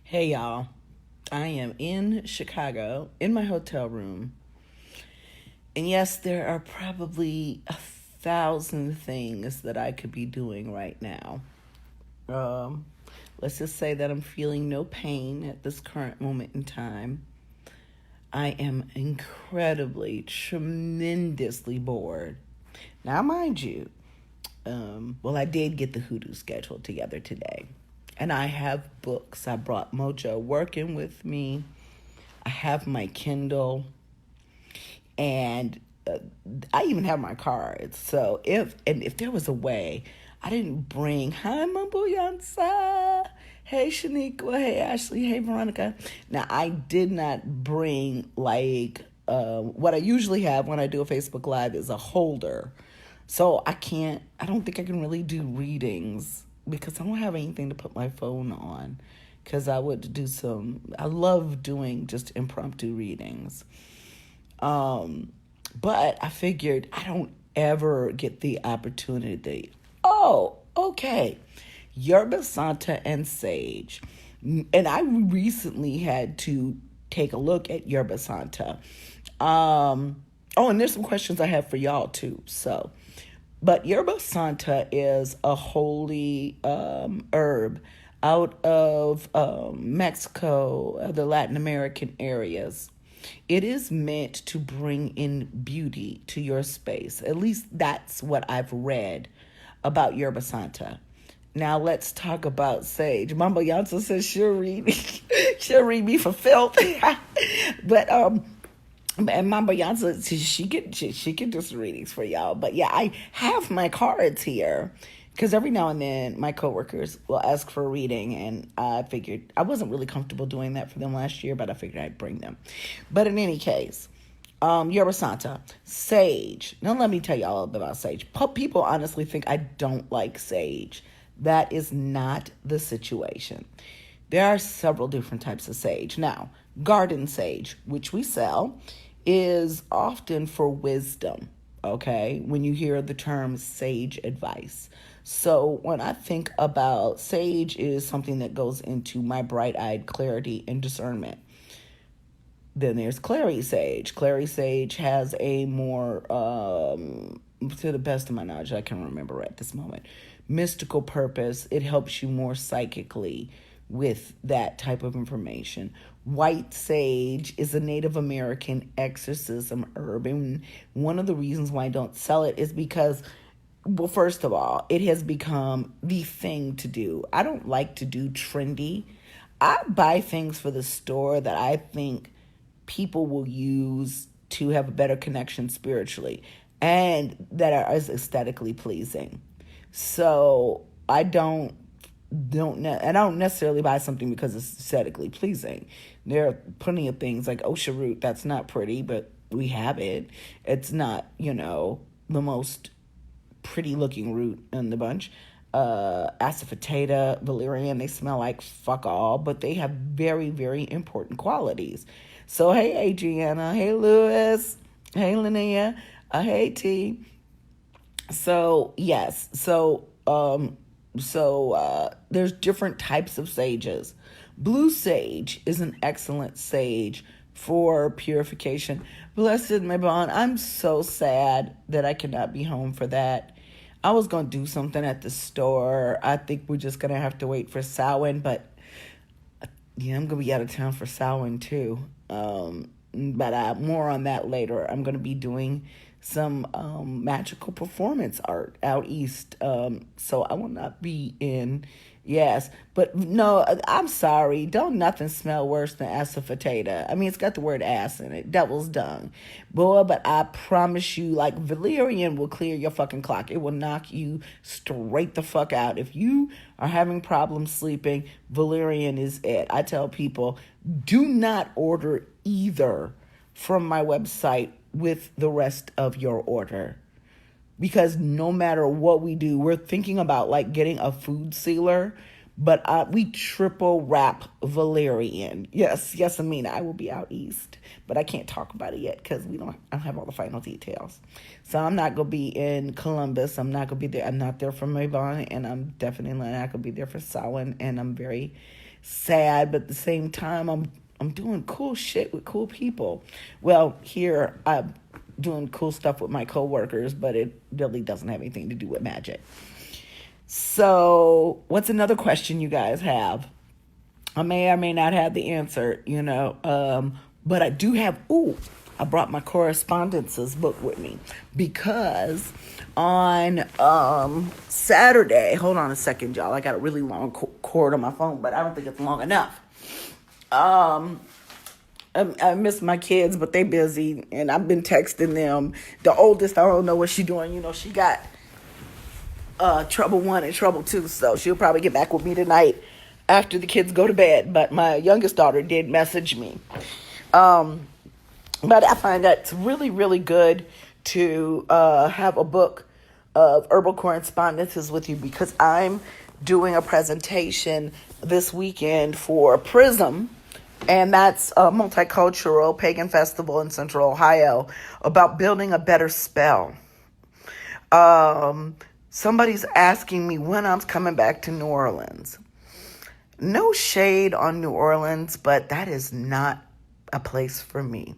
Hey y'all, I am in Chicago in my hotel room. And yes, there are probably 1,000 things that I could be doing right now. Um, let's just say that I'm feeling no pain at this current moment in time. I am incredibly, tremendously bored. Now, mind you, I did get the hoodoo schedule together today. And I have books. I brought Mojo working with me. I have my Kindle, and I even have my cards. So if there was a way, I didn't bring hi Mumbo Yansa, hey Shaniqua, hey Ashley, hey Veronica. Now I did not bring what I usually have when I do a Facebook Live is a holder. So I don't think I can really do readings because I don't have anything to put my phone on. Because I love doing just impromptu readings. But I figured I don't ever get the opportunity. Oh, okay. Yerba Santa and sage. And I recently had to take a look at Yerba Santa. And there's some questions I have for y'all too. But Yerba Santa is a holy herb out of Mexico, the Latin American areas. It is meant to bring in beauty to your space. At least that's what I've read about Yerba Santa. Now let's talk about sage. Mamba Yansa says she'll read me. She'll read me for filth. but and Mamba Yansa, she can just readings for y'all. But yeah, I have my cards here. Because every now and then my coworkers will ask for a reading, and I figured I wasn't really comfortable doing that for them last year, but I figured I'd bring them. But in any case, Yerba Santa, sage. Now let me tell you all about sage. People honestly think I don't like sage. That is not the situation. There are several different types of sage. Now, garden sage, which we sell, is often for wisdom. Okay, when you hear the term sage advice. So when I think about sage is something that goes into my bright-eyed clarity and discernment. Then there's clary sage. Clary sage has a more, to the best of my knowledge, I can remember at this moment, mystical purpose. It helps you more psychically with that type of information. White sage is a Native American exorcism herb. And one of the reasons why I don't sell it is because, well, first of all, it has become the thing to do. I don't like to do trendy. I buy things for the store that I think people will use to have a better connection spiritually and that are aesthetically pleasing. So I don't necessarily buy something because it's aesthetically pleasing. There are plenty of things like Osha root that's not pretty, but we have it. It's not, the most pretty looking root in the bunch. Asafoetida, valerian, they smell like fuck all, but they have very, very important qualities. So hey Adriana, hey Lewis, hey Linnea, hey T. So yes, there's different types of sages. Blue sage is an excellent sage for purification. Blessed my bond. I'm so sad that I cannot be home for that. I was going to do something at the store. I think we're just going to have to wait for Samhain, but yeah, I'm going to be out of town for Samhain too. But more on that later. I'm going to be doing some magical performance art out east. So I will not be in. Yes, but no, I'm sorry. Don't nothing smell worse than asafoetida. I mean, it's got the word ass in it, devil's dung. Boy, but I promise you, like, valerian will clear your fucking clock. It will knock you straight the fuck out. If you are having problems sleeping, valerian is it. I tell people, do not order either from my website with the rest of your order. Because no matter what we do, we're thinking about like getting a food sealer, But we triple wrap valerian. Yes, Amina, I will be out east, but I can't talk about it yet because I don't have all the final details. So I'm not gonna be in Columbus. I'm not gonna be there. I'm not there for Mabon, and I'm definitely not gonna be there for Samhain. And I'm very sad, but at the same time, I'm doing cool shit with cool people. Well, here I'm doing cool stuff with my coworkers, but it really doesn't have anything to do with magic. So, what's another question you guys have? I may or may not have the answer, but I do have. I brought my correspondences book with me because on Saturday. Hold on a second, y'all. I got a really long cord on my phone, but I don't think it's long enough. I miss my kids, but they busy, and I've been texting them. The oldest, I don't know what she's doing. She got trouble 1 and trouble 2, so she'll probably get back with me tonight after the kids go to bed. But my youngest daughter did message me. But I find that it's really, really good to have a book of herbal correspondences with you because I'm doing a presentation this weekend for Prism, and that's a multicultural pagan festival in Central Ohio about building a better spell. Somebody's asking me when I'm coming back to New Orleans. No shade on New Orleans, but that is not a place for me.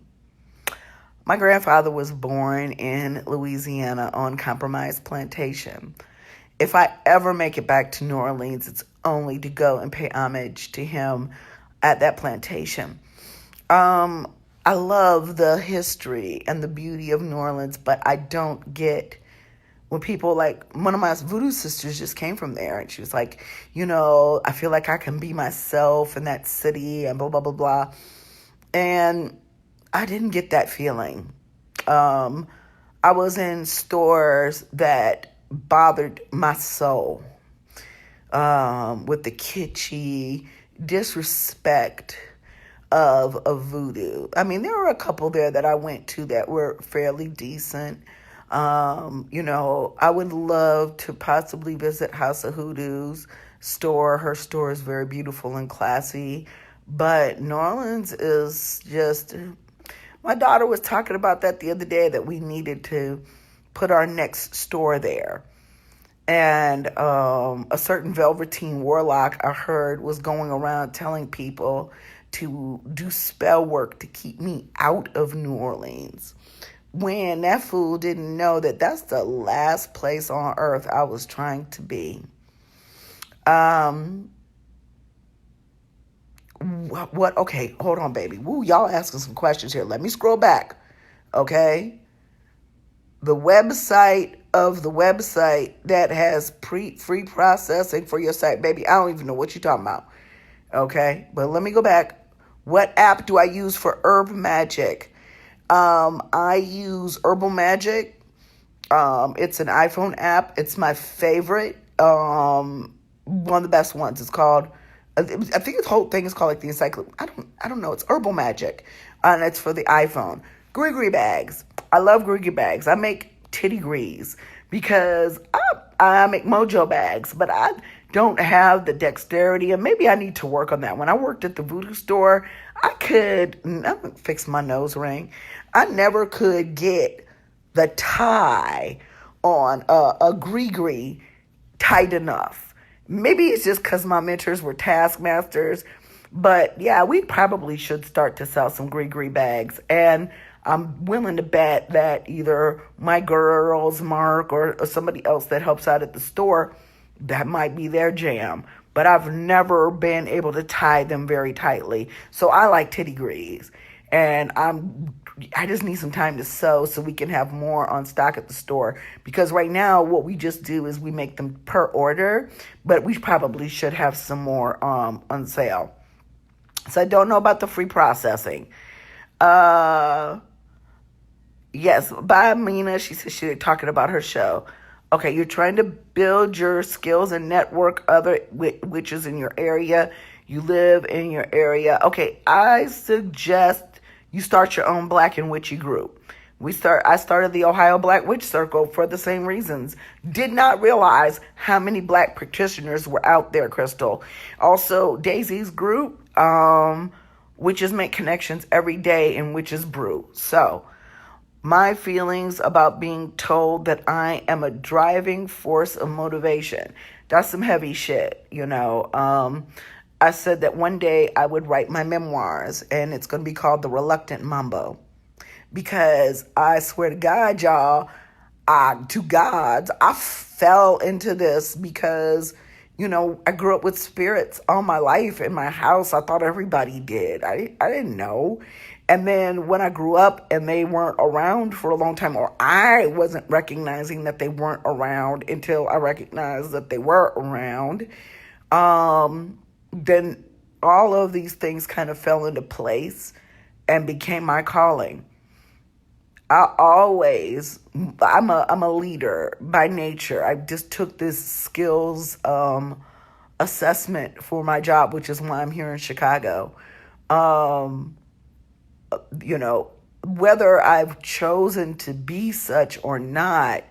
My grandfather was born in Louisiana on Compromise Plantation. If I ever make it back to New Orleans, it's only to go and pay homage to him at that plantation. I love the history and the beauty of New Orleans, but I don't get when people like one of my voodoo sisters just came from there and she was like, I feel like I can be myself in that city and blah, blah, blah, blah. And I didn't get that feeling. I was in stores that bothered my soul with the kitschy disrespect of voodoo. I mean, there were a couple there that I went to that were fairly decent. I would love to possibly visit House of Hoodoo's store. Her store is very beautiful and classy. But New Orleans is just... My daughter was talking about that the other day, that we needed to put our next store there. And a certain Velveteen Warlock, I heard, was going around telling people to do spell work to keep me out of New Orleans. When that fool didn't know that that's the last place on earth I was trying to be. What? Okay, hold on, baby. Woo, y'all asking some questions here. Let me scroll back, okay? The website that has free processing for your site, baby, I don't even know what you're talking about, okay? But let me go back. What app do I use for herb magic? I use Herbal Magic. It's an iPhone app. It's my favorite. One of the best ones. It's called... I think this whole thing is called like the encyclopedia. I don't know. It's Herbal Magic, and it's for the iPhone. Grigri bags. I love Grigri bags. I make titty grease because I make mojo bags, but I don't have the dexterity, and maybe I need to work on that. When I worked at the voodoo store, I fix my nose ring. I never could get the tie on a grigri tight enough. Maybe it's just because my mentors were taskmasters. But yeah, we probably should start to sell some grigri bags. And I'm willing to bet that either my girls, Mark, or somebody else that helps out at the store, that might be their jam. But I've never been able to tie them very tightly. So I like titty grease. And I just need some time to sew so we can have more on stock at the store. Because right now, what we just do is we make them per order, but we probably should have some more on sale. So I don't know about the free processing. Yes, bye, Mina. She said she's talking about her show. Okay, you're trying to build your skills and network other witches in your area. You live in your area. Okay, I suggest you start your own Black and Witchy group. I started the Ohio Black Witch Circle for the same reasons. Did not realize how many black practitioners were out there, Crystal. Also, Daisy's group, Witches Make Connections every day in Witches Brew. So, my feelings about being told that I am a driving force of motivation. That's some heavy shit, I said that one day I would write my memoirs, and it's going to be called The Reluctant Mambo. Because I swear to God, y'all, to gods, I fell into this because, I grew up with spirits all my life in my house. I thought everybody did. I didn't know. And then when I grew up and they weren't around for a long time, or I wasn't recognizing that they weren't around until I recognized that they were around, then all of these things kind of fell into place and became my calling. I'm a leader by nature. I just took this skills assessment for my job, which is why I'm here in Chicago. Whether I've chosen to be such or not,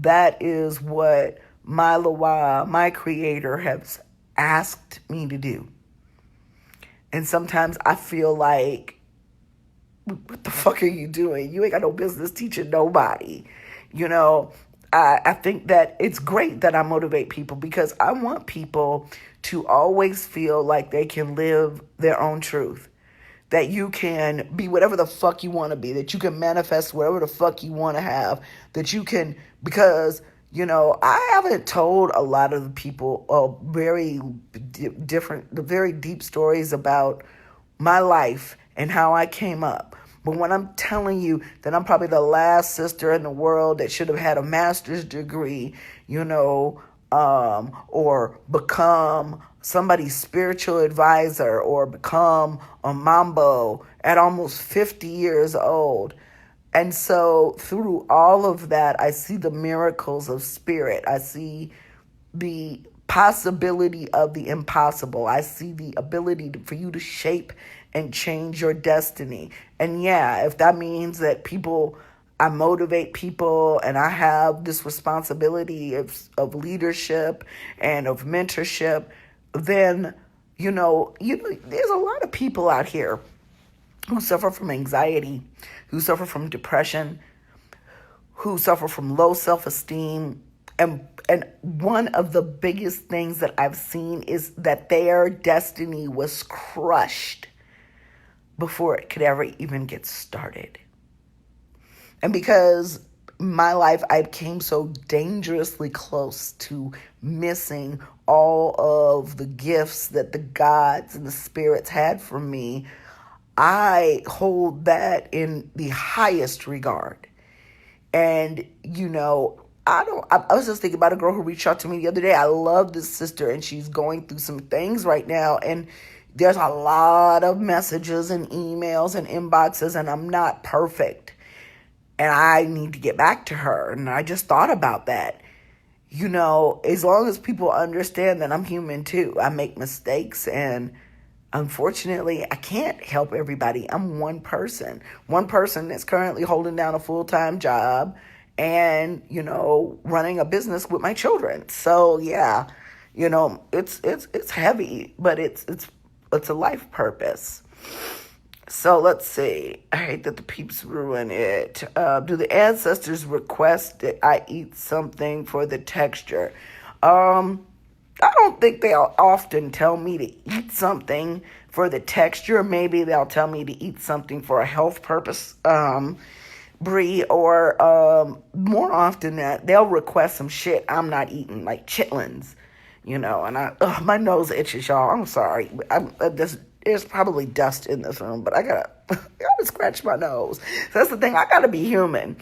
that is what my Loa, my creator, has asked me to do. And sometimes I feel like, what the fuck are you doing? You ain't got no business teaching nobody. I think that it's great that I motivate people because I want people to always feel like they can live their own truth. That you can be whatever the fuck you want to be. That you can manifest whatever the fuck you want to have. That you can, because, I haven't told a lot of the people very deep stories about my life and how I came up. But when I'm telling you that I'm probably the last sister in the world that should have had a master's degree, or become somebody's spiritual advisor, or become a mambo at almost 50 years old. And so through all of that, I see the miracles of spirit. I see the possibility of the impossible. I see the ability for you to shape and change your destiny. And yeah, if that means that I motivate people and I have this responsibility of leadership and of mentorship, then, there's a lot of people out here who suffer from anxiety, who suffer from depression, who suffer from low self-esteem. And one of the biggest things that I've seen is that their destiny was crushed before it could ever even get started. And because my life, I came so dangerously close to missing all of the gifts that the gods and the spirits had for me, I hold that in the highest regard. And, I was just thinking about a girl who reached out to me the other day. I love this sister, and she's going through some things right now. And there's a lot of messages and emails and inboxes, and I'm not perfect. And I need to get back to her. And I just thought about that. As long as people understand that I'm human too. I make mistakes, and unfortunately, I can't help everybody. I'm one person that's currently holding down a full-time job and, running a business with my children. So yeah, it's heavy, but it's a life purpose. So let's see. I hate that the peeps ruin it. Do the ancestors request that I eat something for the texture? I don't think they'll often tell me to eat something for the texture. Maybe they'll tell me to eat something for a health purpose, Bree, or more often that they'll request some shit I'm not eating, like chitlins, and my nose itches, y'all. I'm sorry. There's probably dust in this room, but I gotta scratch my nose. So that's the thing. I gotta be human.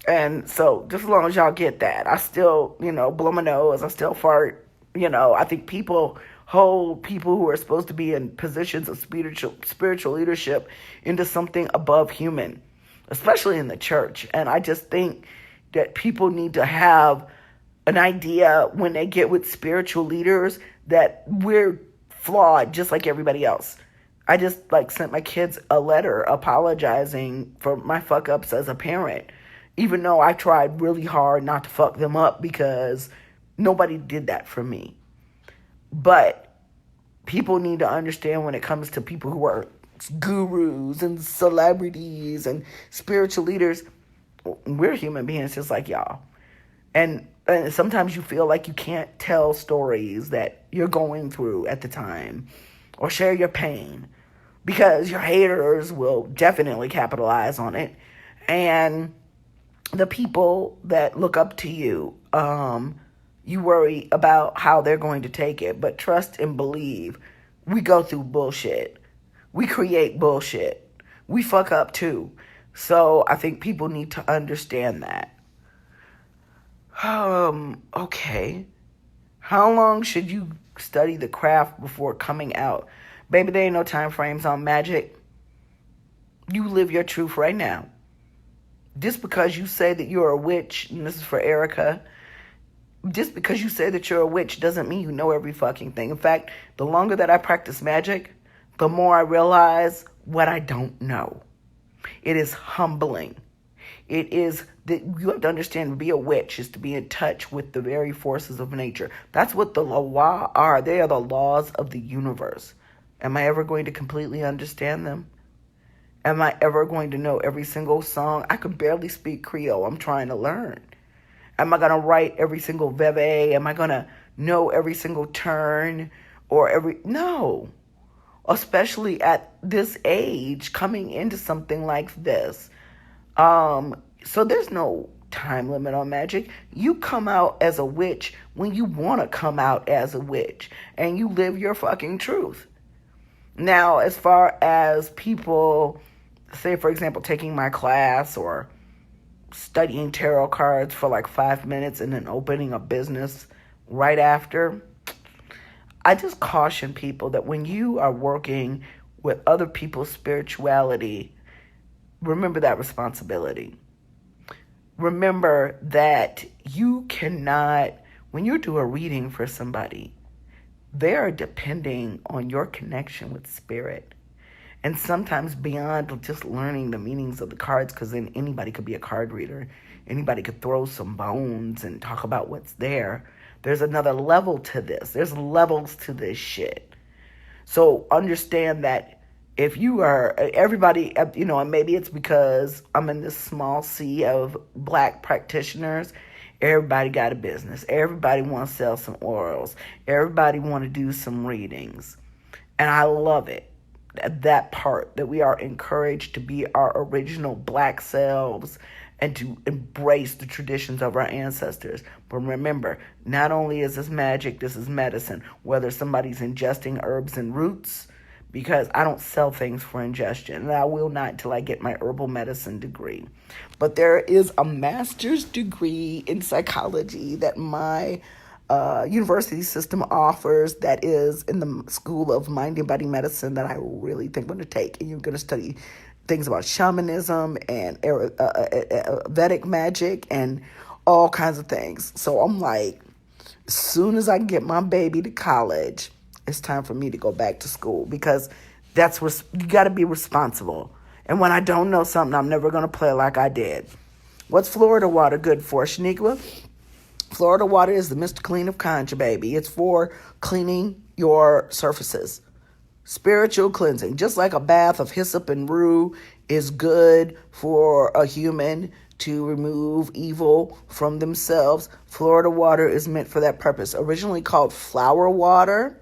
And so just as long as y'all get that, I still, blow my nose. I still fart. I think people hold people who are supposed to be in positions of spiritual leadership into something above human, especially in the church. And I just think that people need to have an idea when they get with spiritual leaders that we're flawed just like everybody else. I just like sent my kids a letter apologizing for my fuck ups as a parent, even though I tried really hard not to fuck them up because nobody did that for me. But people need to understand when it comes to people who are gurus and celebrities and spiritual leaders, we're human beings just like y'all. And sometimes you feel like you can't tell stories that you're going through at the time or share your pain because your haters will definitely capitalize on it. And the people that look up to you, you worry about how they're going to take it. But trust and believe, we go through bullshit. We create bullshit. We fuck up too. So I think people need to understand that. Okay. How long should you study the craft before coming out? Baby, there ain't no time frames on magic. You live your truth right now. Just because you say that you're a witch, and this is for Erica, just because you say that you're a witch doesn't mean you know every fucking thing. In fact, the longer that I practice magic, the more I realize what I don't know. It is humbling. It is that you have to understand to be a witch is to be in touch with the very forces of nature. That's what the law are. They are the laws of the universe. Am I ever going to completely understand them? Am I ever going to know every single song? I could barely speak Creole. I'm trying to learn. Am I going to write every single veve? Am I going to know every single turn or every... No. Especially at this age, coming into something like this. So there's no time limit on magic. You come out as a witch when you want to come out as a witch. And you live your fucking truth. Now, as far as people, say, for example, taking my class or studying tarot cards for like 5 minutes and then opening a business right after, I just caution people that when you are working with other people's spirituality, remember that responsibility. Remember that you cannot, when you do a reading for somebody, they are depending on your connection with spirit. And sometimes beyond just learning the meanings of the cards, because then anybody could be a card reader. Anybody could throw some bones and talk about what's there. There's another level to this. There's levels to this shit. So understand that if you are, everybody, and maybe it's because I'm in this small sea of black practitioners, everybody got a business. Everybody want to sell some orals. Everybody want to do some readings. And I love it. That part, that we are encouraged to be our original black selves and to embrace the traditions of our ancestors. But remember, not only is this magic, this is medicine. Whether somebody's ingesting herbs and roots, because I don't sell things for ingestion, and I will not until I get my herbal medicine degree. But there is a master's degree in psychology that my university system offers that is in the School of Mind and Body Medicine that I really think I'm going to take. And you're going to study things about shamanism and Vedic magic and all kinds of things. So I'm like, as soon as I get my baby to college, it's time for me to go back to school, because that's where you got to be responsible. And when I don't know something, I'm never going to play like I did. What's Florida water good for, Shaniqua? Florida water is the Mr. Clean of Conjure, baby. It's for cleaning your surfaces. Spiritual cleansing. Just like a bath of hyssop and rue is good for a human to remove evil from themselves, Florida water is meant for that purpose. Originally called flower water.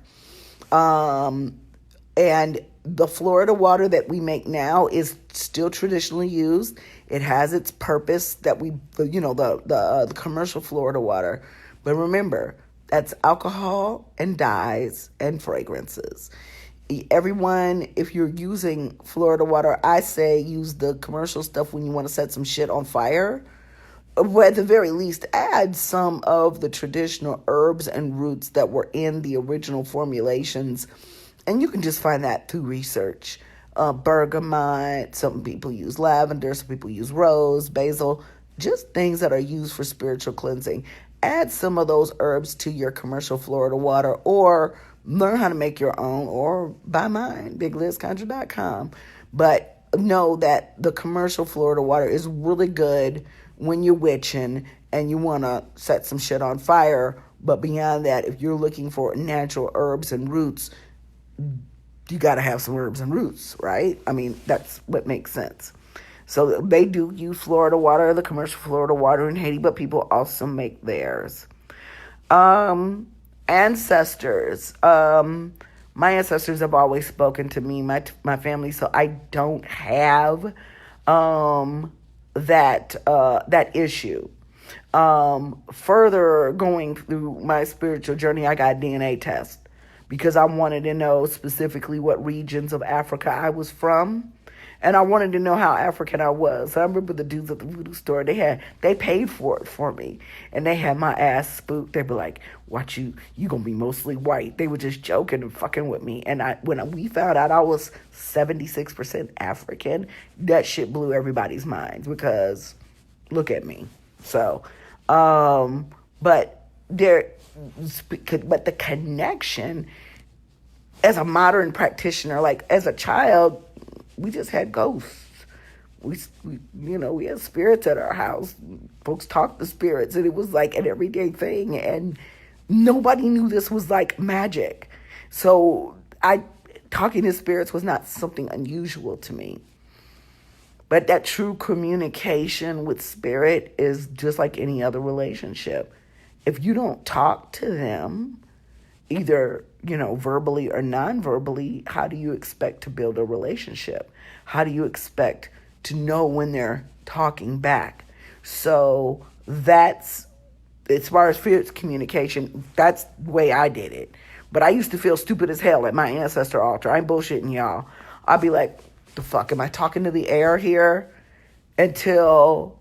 And the Florida water that we make now is still traditionally used. It has its purpose that the commercial Florida water. But remember, that's alcohol and dyes and fragrances. Everyone, if you're using Florida water, I say use the commercial stuff when you want to set some shit on fire. Or at the very least, add some of the traditional herbs and roots that were in the original formulations. And you can just find that through research. Bergamot, some people use lavender, some people use rose, basil, just things that are used for spiritual cleansing. Add some of those herbs to your commercial Florida water, or learn how to make your own or buy mine, biglizconjure.com. But know that the commercial Florida water is really good when you're witching and you want to set some shit on fire. But beyond that, if you're looking for natural herbs and roots, you got to have some herbs and roots, right? I mean, that's what makes sense. So they do use Florida water, the commercial Florida water in Haiti, but people also make theirs. Ancestors. My ancestors have always spoken to me, my family, so I don't have that issue. Further going through my spiritual journey, I got a DNA test because I wanted to know specifically what regions of Africa I was from. And I wanted to know how African I was. I remember the dudes at the voodoo store, they paid for it for me. And they had my ass spooked. They'd be like, watch you gonna be mostly white. They were just joking and fucking with me. And when we found out I was 76% African, that shit blew everybody's minds because look at me. So, but the connection as a modern practitioner, like as a child, we just had ghosts. We had spirits at our house. Folks talked to spirits, and it was like an everyday thing, and nobody knew this was like magic. So talking to spirits was not something unusual to me. But that true communication with spirit is just like any other relationship. If you don't talk to them, either, verbally or non-verbally, how do you expect to build a relationship? How do you expect to know when they're talking back? So that's, as far as spirit communication, that's the way I did it. But I used to feel stupid as hell at my ancestor altar. I ain't bullshitting y'all. I'd be like, the fuck, am I talking to the air here? Until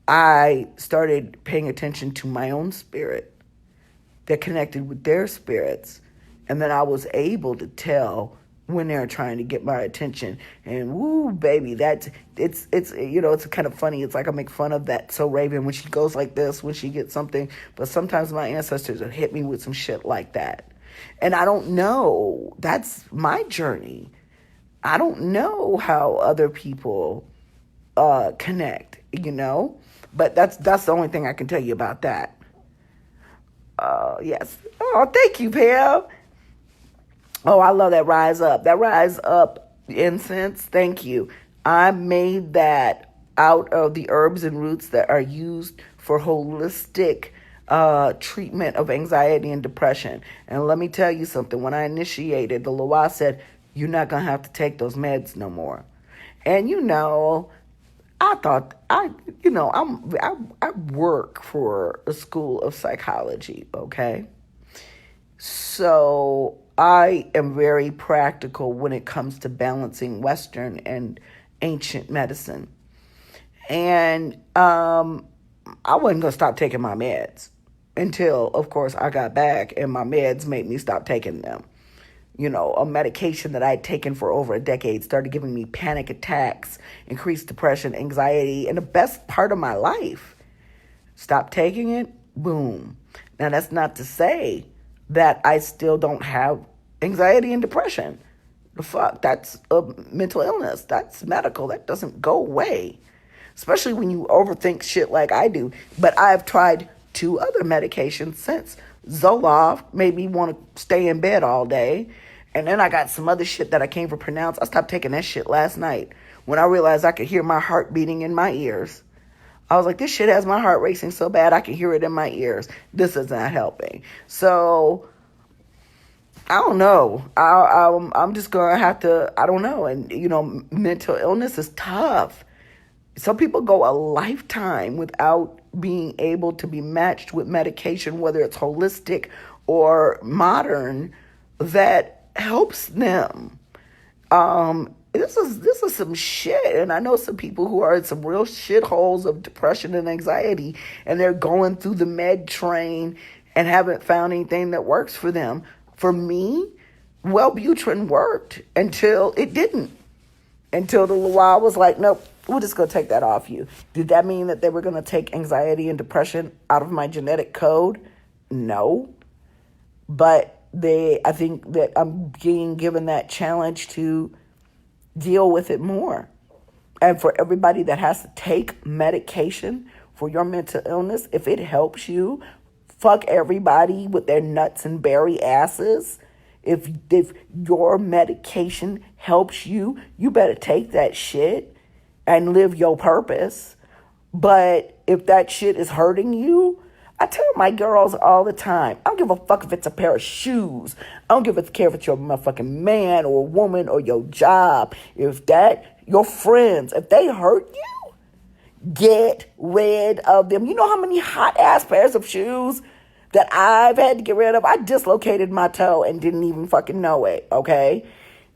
I started paying attention to my own spirit that connected with their spirits. And then I was able to tell when they're trying to get my attention. And woo, baby, it's kind of funny. It's like I make fun of that So Raven when she goes like this, when she gets something. But sometimes my ancestors have hit me with some shit like that. And I don't know. That's my journey. I don't know how other people connect, But that's the only thing I can tell you about that. Yes. Oh, thank you, Pam. Oh, I love that Rise Up. That Rise Up incense. Thank you. I made that out of the herbs and roots that are used for holistic treatment of anxiety and depression. And let me tell you something. When I initiated, the Loa said, you're not going to have to take those meds no more. And I thought I work for a school of psychology, okay? So I am very practical when it comes to balancing Western and ancient medicine. And I wasn't going to stop taking my meds until, of course, I got back and my meds made me stop taking them. A medication that I'd taken for over a decade started giving me panic attacks, increased depression, anxiety, and the best part of my life. Stop taking it, boom. Now, that's not to say that I still don't have anxiety and depression. The fuck, that's a mental illness. That's medical. That doesn't go away, especially when you overthink shit like I do. But I've tried 2 other medications since. Zoloft made me want to stay in bed all day. And then I got some other shit that I can't even pronounce. I stopped taking that shit last night when I realized I could hear my heart beating in my ears. I was like, this shit has my heart racing so bad I can hear it in my ears. This is not helping. So, I don't know. I'm just going to have to, I don't know. And, mental illness is tough. Some people go a lifetime without being able to be matched with medication, whether it's holistic or modern, that helps them. This is some shit, and I know some people who are in some real shitholes of depression and anxiety, and they're going through the med train and haven't found anything that works for them. For me, Wellbutrin worked until it didn't. Until the Loa was like, nope, we're just going to take that off you. Did that mean that they were going to take anxiety and depression out of my genetic code? No. But I think that I'm being given that challenge to deal with it more. And for everybody that has to take medication for your mental illness, if it helps you, fuck everybody with their nuts and berry asses. If your medication helps you, you better take that shit and live your purpose. But if that shit is hurting you, I tell my girls all the time, I don't give a fuck if it's a pair of shoes. I don't give a care if it's your motherfucking man or woman or your job. Your friends, if they hurt you, get rid of them. You know how many hot ass pairs of shoes that I've had to get rid of? I dislocated my toe and didn't even fucking know it, okay?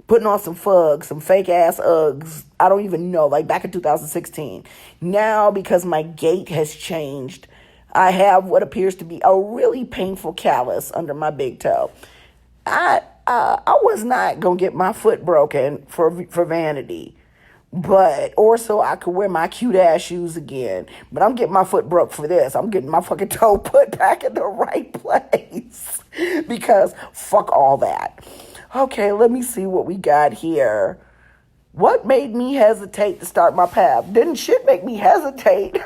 Putting on some Fugs, some fake ass Uggs. I don't even know, like back in 2016. Now, because my gait has changed, I have what appears to be a really painful callus under my big toe. I was not gonna get my foot broken for vanity, or so I could wear my cute ass shoes again. But I'm getting my foot broke for this. I'm getting my fucking toe put back in the right place because fuck all that. Okay, let me see what we got here. What made me hesitate to start my path? Didn't shit make me hesitate?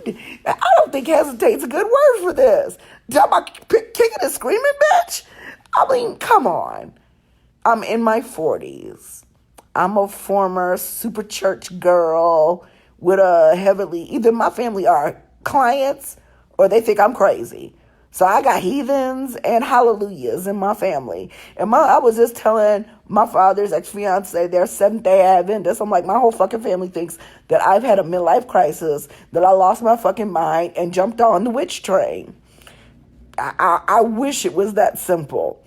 I don't think hesitate's a good word for this. Talk about kicking and screaming, bitch? I mean, come on. I'm in my 40s. I'm a former super church girl with a either my family are clients or they think I'm crazy. So I got heathens and hallelujahs in my family. And I was just telling my father's ex-fiance, they're Seventh-day Adventists. I'm like, my whole fucking family thinks that I've had a midlife crisis, that I lost my fucking mind and jumped on the witch train. I wish it was that simple.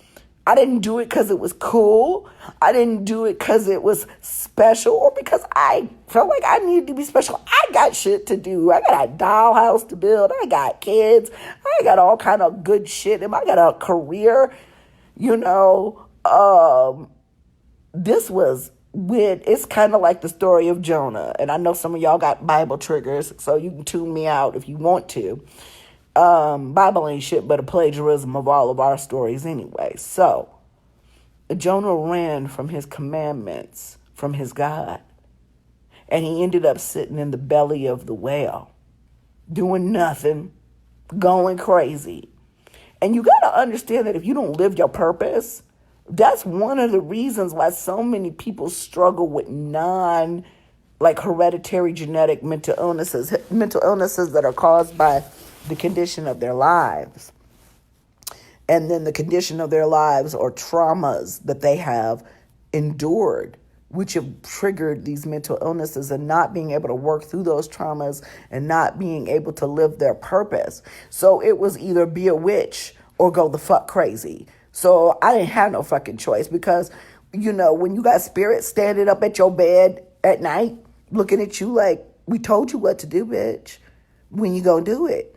I didn't do it because it was cool. I didn't do it because it was special or because I felt like I needed to be special. I got shit to do. I got a dollhouse to build. I got kids. I got all kind of good shit. And I got a career, this was weird. It's kind of like the story of Jonah. And I know some of y'all got Bible triggers, so you can tune me out if you want to. Bible ain't shit but a plagiarism of all of our stories anyway. So, Jonah ran from his commandments, from his God. And he ended up sitting in the belly of the whale, doing nothing, going crazy. And you got to understand that if you don't live your purpose, that's one of the reasons why so many people struggle with hereditary genetic mental illnesses that are caused by the condition of their lives. And then the condition of their lives or traumas that they have endured, which have triggered these mental illnesses and not being able to work through those traumas and not being able to live their purpose. So it was either be a witch or go the fuck crazy. So I didn't have no fucking choice because, when you got spirits standing up at your bed at night, looking at you like, we told you what to do, bitch. When you gonna do it?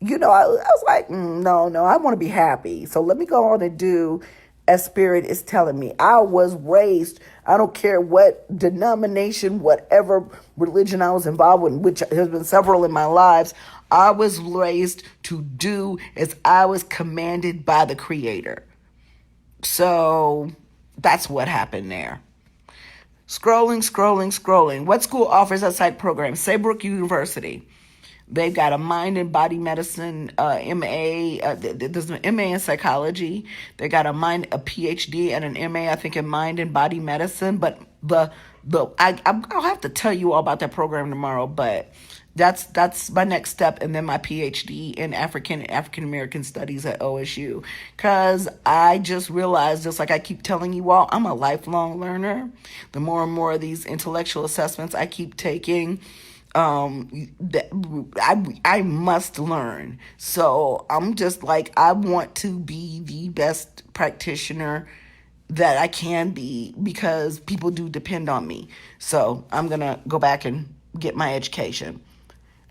I was like, no, I want to be happy. So let me go on and do as Spirit is telling me. I was raised, I don't care what denomination, whatever religion I was involved with, which has been several in my lives, I was raised to do as I was commanded by the Creator. So that's what happened there. Scrolling. What school offers a psych program? Saybrook University. They've got a mind and body medicine MA. There's an MA in psychology. They got a PhD and an MA, I think, in mind and body medicine. But I'll have to tell you all about that program tomorrow. But that's my next step, and then my PhD in African American Studies at OSU. Because I just realized, just like I keep telling you all, I'm a lifelong learner. The more and more of these intellectual assessments I keep taking, I must learn. So I'm just like, I want to be the best practitioner that I can be because people do depend on me. So I'm going to go back and get my education.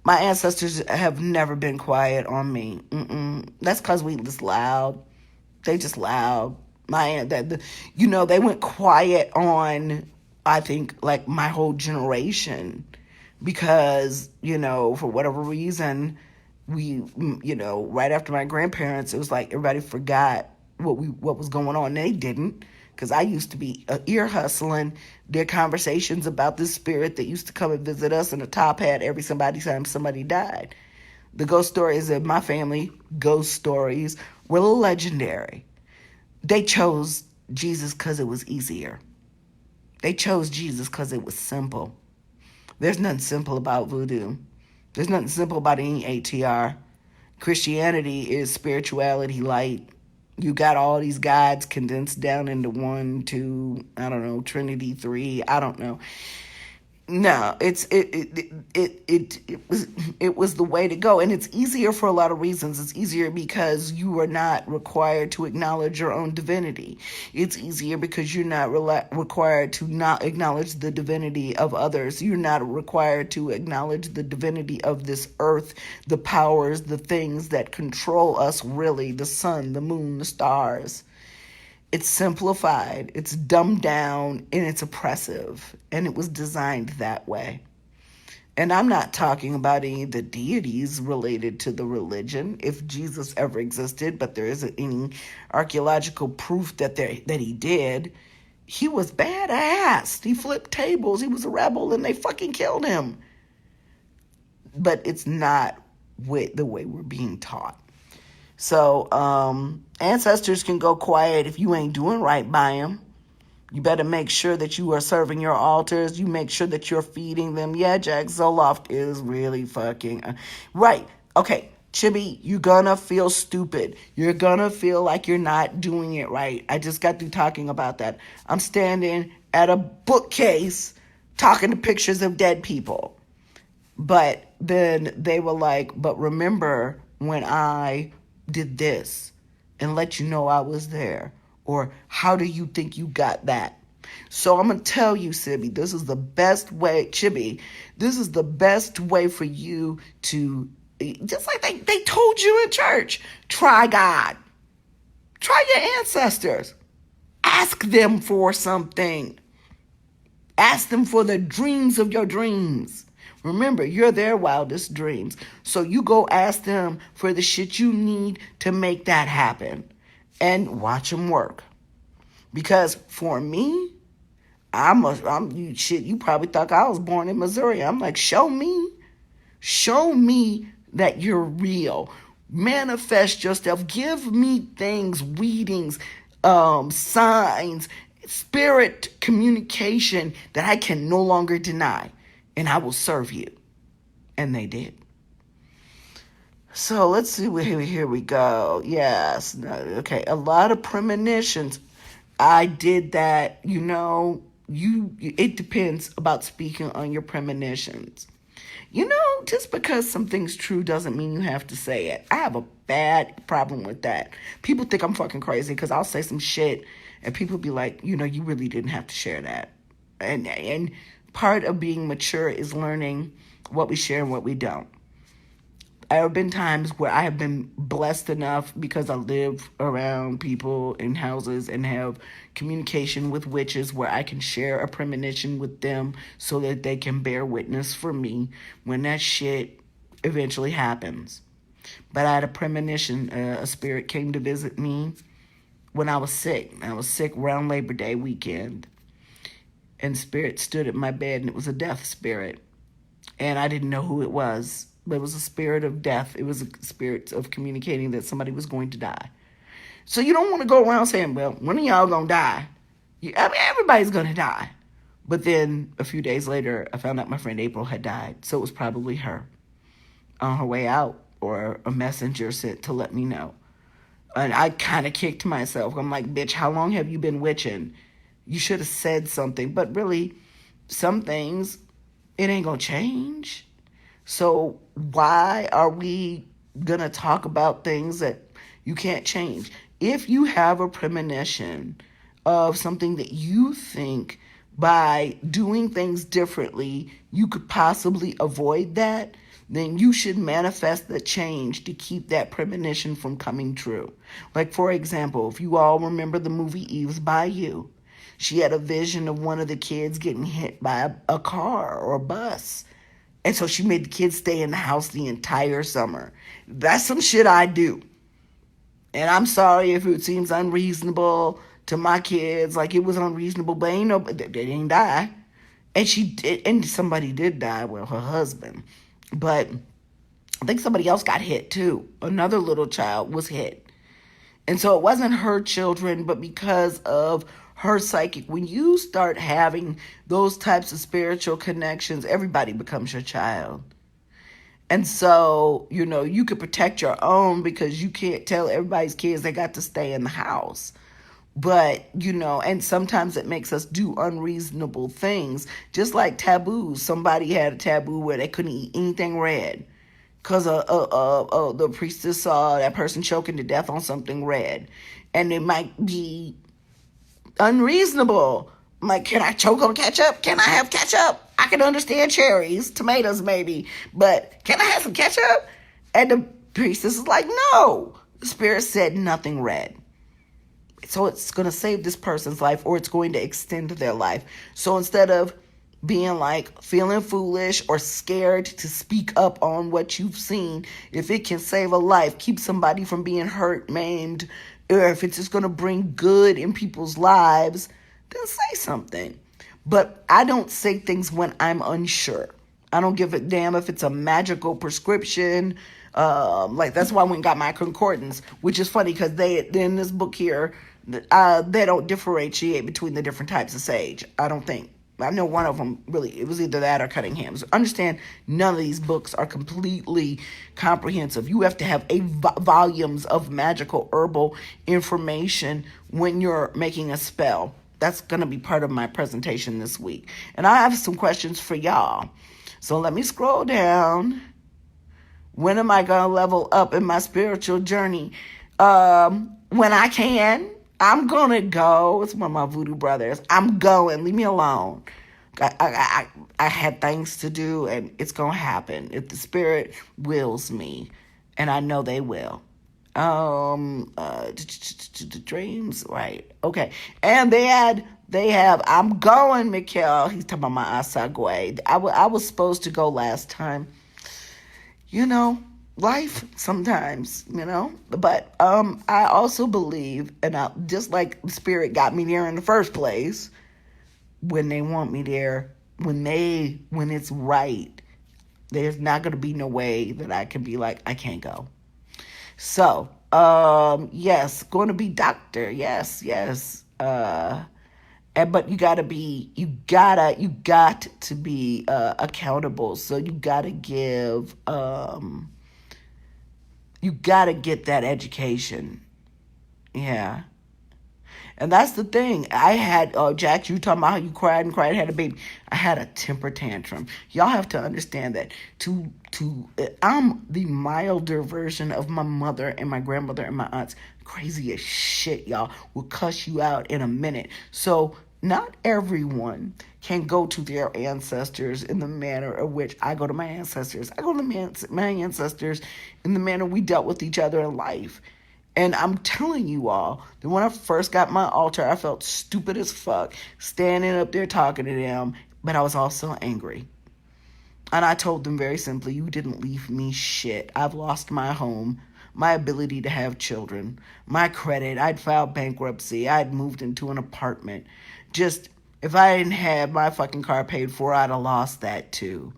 My ancestors have never been quiet on me. That's because we just loud. They just loud. They went quiet on, I think, like my whole generation. Because, for whatever reason, we, right after my grandparents, it was like everybody forgot what was going on. And they didn't, because I used to be ear hustling their conversations about this spirit that used to come and visit us in a top hat every time somebody died. The ghost stories of my family, ghost stories, were legendary. They chose Jesus because it was easier. They chose Jesus because it was simple. There's nothing simple about voodoo. There's nothing simple about any ATR. Christianity is spirituality light. You got all these gods condensed down into one, two, I don't know, Trinity, three, I don't know. No, it was the way to go, and it's easier for a lot of reasons. It's easier because you are not required to acknowledge your own divinity. It's easier because you're not required to not acknowledge the divinity of others. You're not required to acknowledge the divinity of this earth, the powers, the things that control us, really, the sun, the moon, the stars. It's simplified, it's dumbed down, and it's oppressive. And it was designed that way. And I'm not talking about any of the deities related to the religion, if Jesus ever existed, but there isn't any archaeological proof that he did. He was badass. He flipped tables. He was a rebel, and they fucking killed him. But it's not the way we're being taught. So, ancestors can go quiet if you ain't doing right by them. You better make sure that you are serving your altars. You make sure that you're feeding them. Yeah, Jack Zoloft is really fucking... right. Okay, Chibi, you're gonna feel stupid. You're gonna feel like you're not doing it right. I just got through talking about that. I'm standing at a bookcase talking to pictures of dead people. But then they were like, but remember when I did this and let you know I was there, or how do you think you got that? So I'm gonna tell you, Sibby, this is the best way, Chibi, this is the best way for you to, just like they told you in church, try God, try your ancestors, ask them for something, ask them for the dreams of your dreams. Remember, you're their wildest dreams. So you go ask them for the shit you need to make that happen. And watch them work. Because for me, you probably thought I was born in Missouri. I'm like, show me that you're real. Manifest yourself. Give me things, readings, signs, spirit communication that I can no longer deny. And I will serve you. And they did. So let's see, here we go. Yes. Okay. A lot of premonitions. I did that. It depends about speaking on your premonitions. Just because something's true doesn't mean you have to say it. I have a bad problem with that. People think I'm fucking crazy because I'll say some shit and people be like, you really didn't have to share that. And part of being mature is learning what we share and what we don't. There have been times where I have been blessed enough because I live around people in houses and have communication with witches where I can share a premonition with them so that they can bear witness for me when that shit eventually happens. But I had a premonition. A spirit came to visit me when I was sick. I was sick around Labor Day weekend. And spirit stood at my bed, and it was a death spirit. And I didn't know who it was, but it was a spirit of death. It was a spirit of communicating that somebody was going to die. So you don't want to go around saying, well, when are y'all going to die? Everybody's going to die. But then a few days later, I found out my friend April had died. So it was probably her on her way out, or a messenger sent to let me know. And I kind of kicked myself. I'm like, bitch, how long have you been witching? You should have said something. But really, some things, it ain't going to change. So why are we going to talk about things that you can't change? If you have a premonition of something that you think by doing things differently, you could possibly avoid that, then you should manifest the change to keep that premonition from coming true. Like, for example, if you all remember the movie Eve's Bayou, she had a vision of one of the kids getting hit by a car or a bus. And so she made the kids stay in the house the entire summer. That's some shit I do. And I'm sorry if it seems unreasonable to my kids, like it was unreasonable, but ain't no, they didn't die. And she did, and somebody did die, well, her husband. But I think somebody else got hit too. Another little child was hit. And so it wasn't her children, but because of her psychic, when you start having those types of spiritual connections, everybody becomes your child. And so, you could protect your own because you can't tell everybody's kids they got to stay in the house. But, and sometimes it makes us do unreasonable things, just like taboos. Somebody had a taboo where they couldn't eat anything red because the priestess saw that person choking to death on something red. And it might be unreasonable. I'm like, can I choke on ketchup? Can I have ketchup? I can understand cherries, tomatoes maybe, but can I have some ketchup? And the priestess is like, no. The spirit said nothing red. So it's going to save this person's life, or it's going to extend their life. So instead of being like feeling foolish or scared to speak up on what you've seen, if it can save a life, keep somebody from being hurt, maimed, or if it's just going to bring good in people's lives, then say something. But I don't say things when I'm unsure. I don't give a damn if it's a magical prescription. Like that's why I went and got my concordance, which is funny because they in this book here, they don't differentiate between the different types of sage. I don't think. I know one of them really, it was either that or Cunningham's. Understand, none of these books are completely comprehensive. You have to have volumes of magical herbal information when you're making a spell. That's going to be part of my presentation this week. And I have some questions for y'all. So let me scroll down. When am I going to level up in my spiritual journey? When I can. I'm going to go. It's one of my voodoo brothers. I'm going. Leave me alone. I had things to do, and it's going to happen if the spirit wills me, and I know they will. Dreams, right? Okay. And they have, I'm going, Mikhail. He's talking about my Asagwe. I was supposed to go last time. Life sometimes, but I also believe, and just like the spirit got me there in the first place, when they want me there, when it's right, there's not going to be no way that I can be like, I can't go. So, yes, going to be doctor. Yes. But you got to be accountable. So you got to give, you got to get that education. Yeah. And that's the thing. I had, Jack, you talking about how you cried and cried, had a baby. I had a temper tantrum. Y'all have to understand that I'm the milder version of my mother and my grandmother and my aunts. Crazy as shit, y'all. Will cuss you out in a minute. So not everyone can go to their ancestors in the manner of which I go to my ancestors. I go to my ancestors in the manner we dealt with each other in life. And I'm telling you all that when I first got my altar, I felt stupid as fuck standing up there talking to them, but I was also angry. And I told them very simply, you didn't leave me shit. I've lost my home, my ability to have children, my credit. I'd filed bankruptcy. I'd moved into an apartment. Just, if I didn't have my fucking car paid for, I'd have lost that too.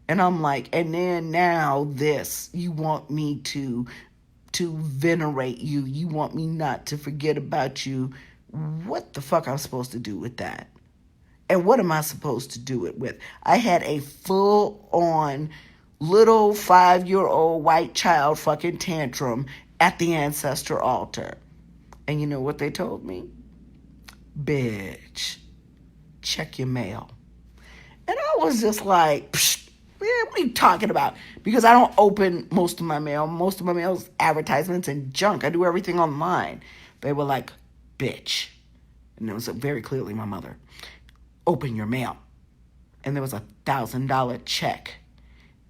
And I'm like, and then now this, you want me to venerate you. You want me not to forget about you. What the fuck I'm supposed to do with that? And what am I supposed to do it with? I had a full-on little 5-year-old white child fucking tantrum at the ancestor altar. And you know what they told me? Bitch, check your mail. And I was just like, psh, man, what are you talking about? Because I don't open most of my mail. Most of my mail is advertisements and junk. I do everything online. They were like, bitch. And it was very clearly my mother. Open your mail. And there was $1,000 check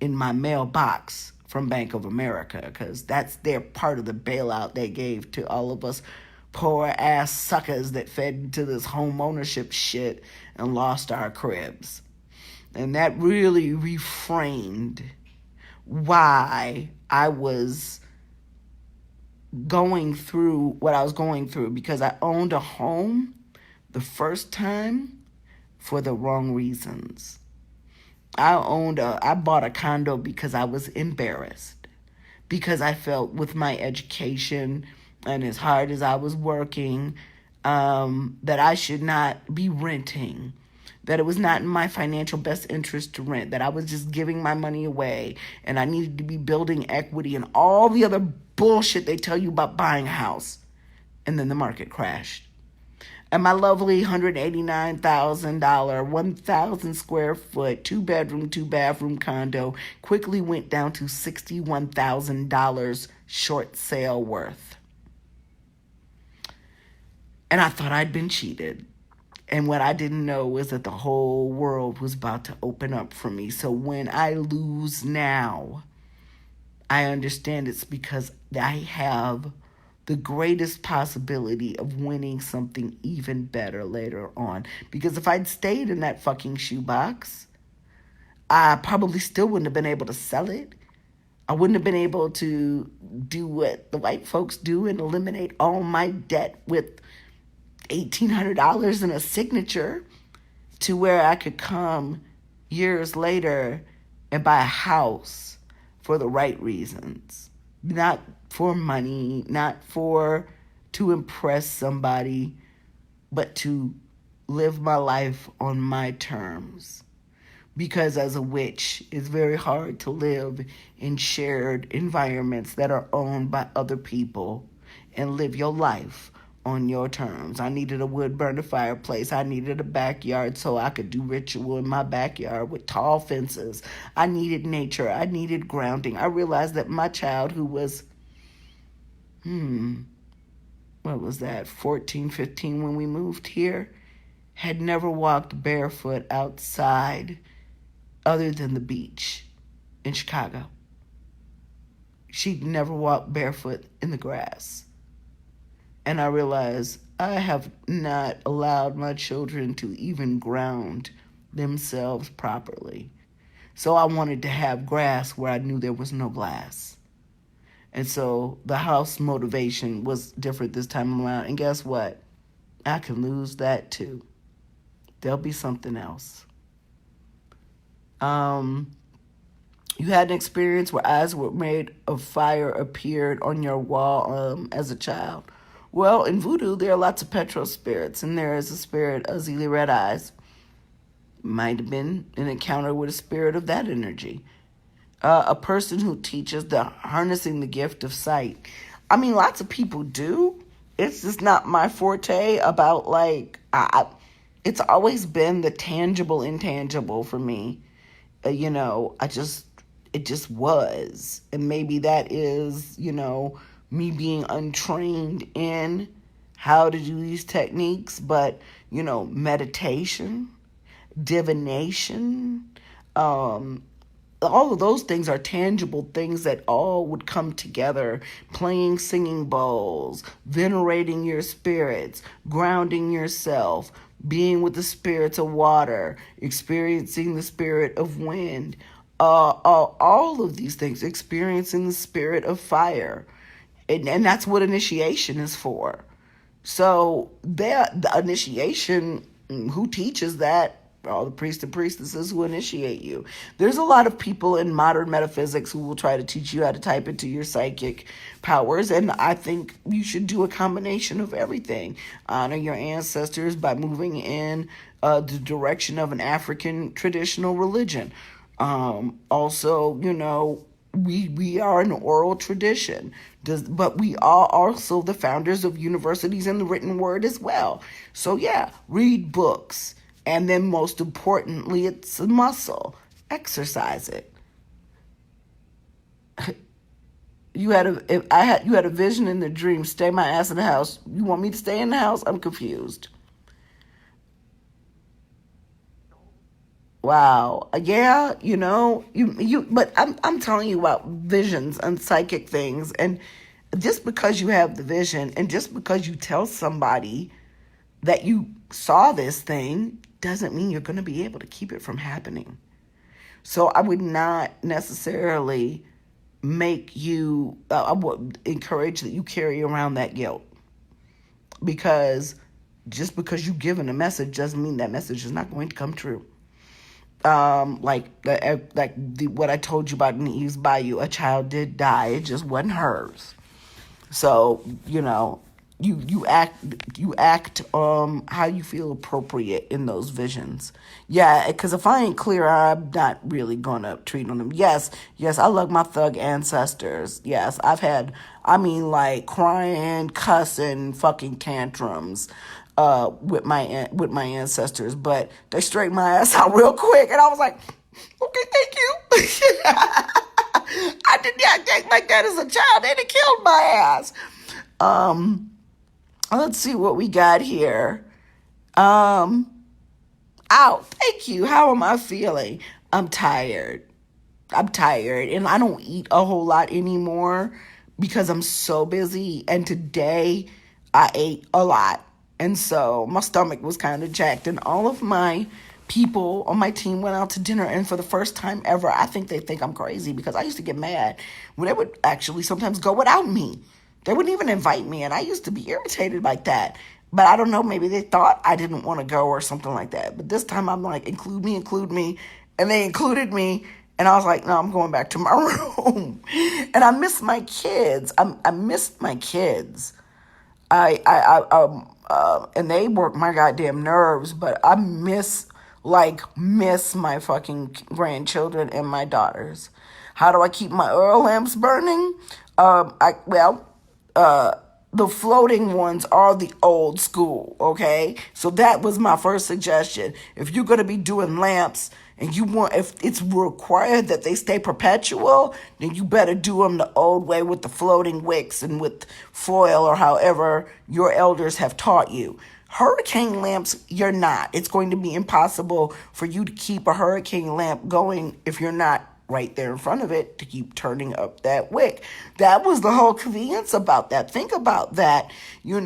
in my mailbox from Bank of America, because that's their part of the bailout they gave to all of us poor ass suckers that fed into this home ownership shit and lost our cribs. And that really reframed why I was going through what I was going through because I owned a home the first time for the wrong reasons. I bought a condo because I was embarrassed, because I felt with my education and as hard as I was working, that I should not be renting, that it was not in my financial best interest to rent, that I was just giving my money away and I needed to be building equity and all the other bullshit they tell you about buying a house. And then the market crashed. And my lovely $189,000, 1,000 square foot, 2-bedroom, 2-bathroom condo quickly went down to $61,000 short sale worth. And I thought I'd been cheated. And what I didn't know was that the whole world was about to open up for me. So when I lose now, I understand it's because I have the greatest possibility of winning something even better later on. Because if I'd stayed in that fucking shoebox, I probably still wouldn't have been able to sell it. I wouldn't have been able to do what the white folks do and eliminate all my debt with $1,800 in a signature, to where I could come years later and buy a house for the right reasons. Not for money, not for to impress somebody, but to live my life on my terms. Because as a witch, it's very hard to live in shared environments that are owned by other people and live your life on your terms. I needed a wood burner fireplace. I needed a backyard so I could do ritual in my backyard with tall fences. I needed nature. I needed grounding. I realized that my child, who was, what was that, 14, 15 when we moved here, had never walked barefoot outside other than the beach in Chicago. She'd never walked barefoot in the grass. And I realized I have not allowed my children to even ground themselves properly. So I wanted to have grass where I knew there was no glass. And so the house motivation was different this time around. And guess what? I can lose that too. There'll be something else. You had an experience where eyes were made of fire appeared on your wall as a child. Well, in voodoo, there are lots of petrol spirits, and there is a spirit of Azili Red Eyes. Might have been an encounter with a spirit of that energy. A person who teaches the harnessing the gift of sight. I mean, lots of people do. It's just not my forte about, like, it's always been the tangible, intangible for me. It just was. And maybe that is, me being untrained in how to do these techniques, but, meditation, divination, all of those things are tangible things that all would come together. Playing singing bowls, venerating your spirits, grounding yourself, being with the spirits of water, experiencing the spirit of wind, all of these things, experiencing the spirit of fire. And that's what initiation is for. So the initiation, who teaches that? All the priests and priestesses who initiate you. There's a lot of people in modern metaphysics who will try to teach you how to type into your psychic powers, and I think you should do a combination of everything. Honor your ancestors by moving in the direction of an African traditional religion. Also, we are an oral tradition, but we are also the founders of universities and the written word as well. So yeah, read books. And then most importantly, it's a muscle. Exercise it. You had a vision in the dream. Stay my ass in the house. You want me to stay in the house? I'm confused. Wow. Yeah, but I'm telling you about visions and psychic things. And just because you have the vision and just because you tell somebody that you saw this thing doesn't mean you're going to be able to keep it from happening. So I would not necessarily make you, I would encourage that you carry around that guilt, because just because you've given a message doesn't mean that message is not going to come true. What I told you about in Eve's Bayou, a child did die. It just wasn't hers. So, you act how you feel appropriate in those visions. Yeah, because if I ain't clear, I'm not really gonna treat on them. Yes, I love my thug ancestors. Yes, I've had, like crying, cussing, fucking tantrums with my ancestors, but they straightened my ass out real quick, and I was like, okay, thank you. I did not act like that as a child. They'd have killed my ass. Let's see what we got here. Ow, thank you. How am I feeling? I'm tired, and I don't eat a whole lot anymore because I'm so busy. And today I ate a lot, and so my stomach was kind of jacked, and all of my people on my team went out to dinner, and for the first time ever, I think they think I'm crazy, because I used to get mad when they would actually sometimes go without me. They wouldn't even invite me, and I used to be irritated like that. But I don't know, maybe they thought I didn't want to go or something like that. But this time I'm like, include me. And they included me, and I was like, no, I'm going back to my room. And I miss my kids. I missed my kids. And they work my goddamn nerves, but I miss my fucking grandchildren and my daughters. How do I keep my oil lamps burning? The floating ones are the old school, okay? So that was my first suggestion. If you're going to be doing lamps and if it's required that they stay perpetual, then you better do them the old way with the floating wicks and with foil, or however your elders have taught you. Hurricane lamps, you're not. It's going to be impossible for you to keep a hurricane lamp going if you're not right there in front of it to keep turning up that wick. That was the whole convenience about that. Think about that. You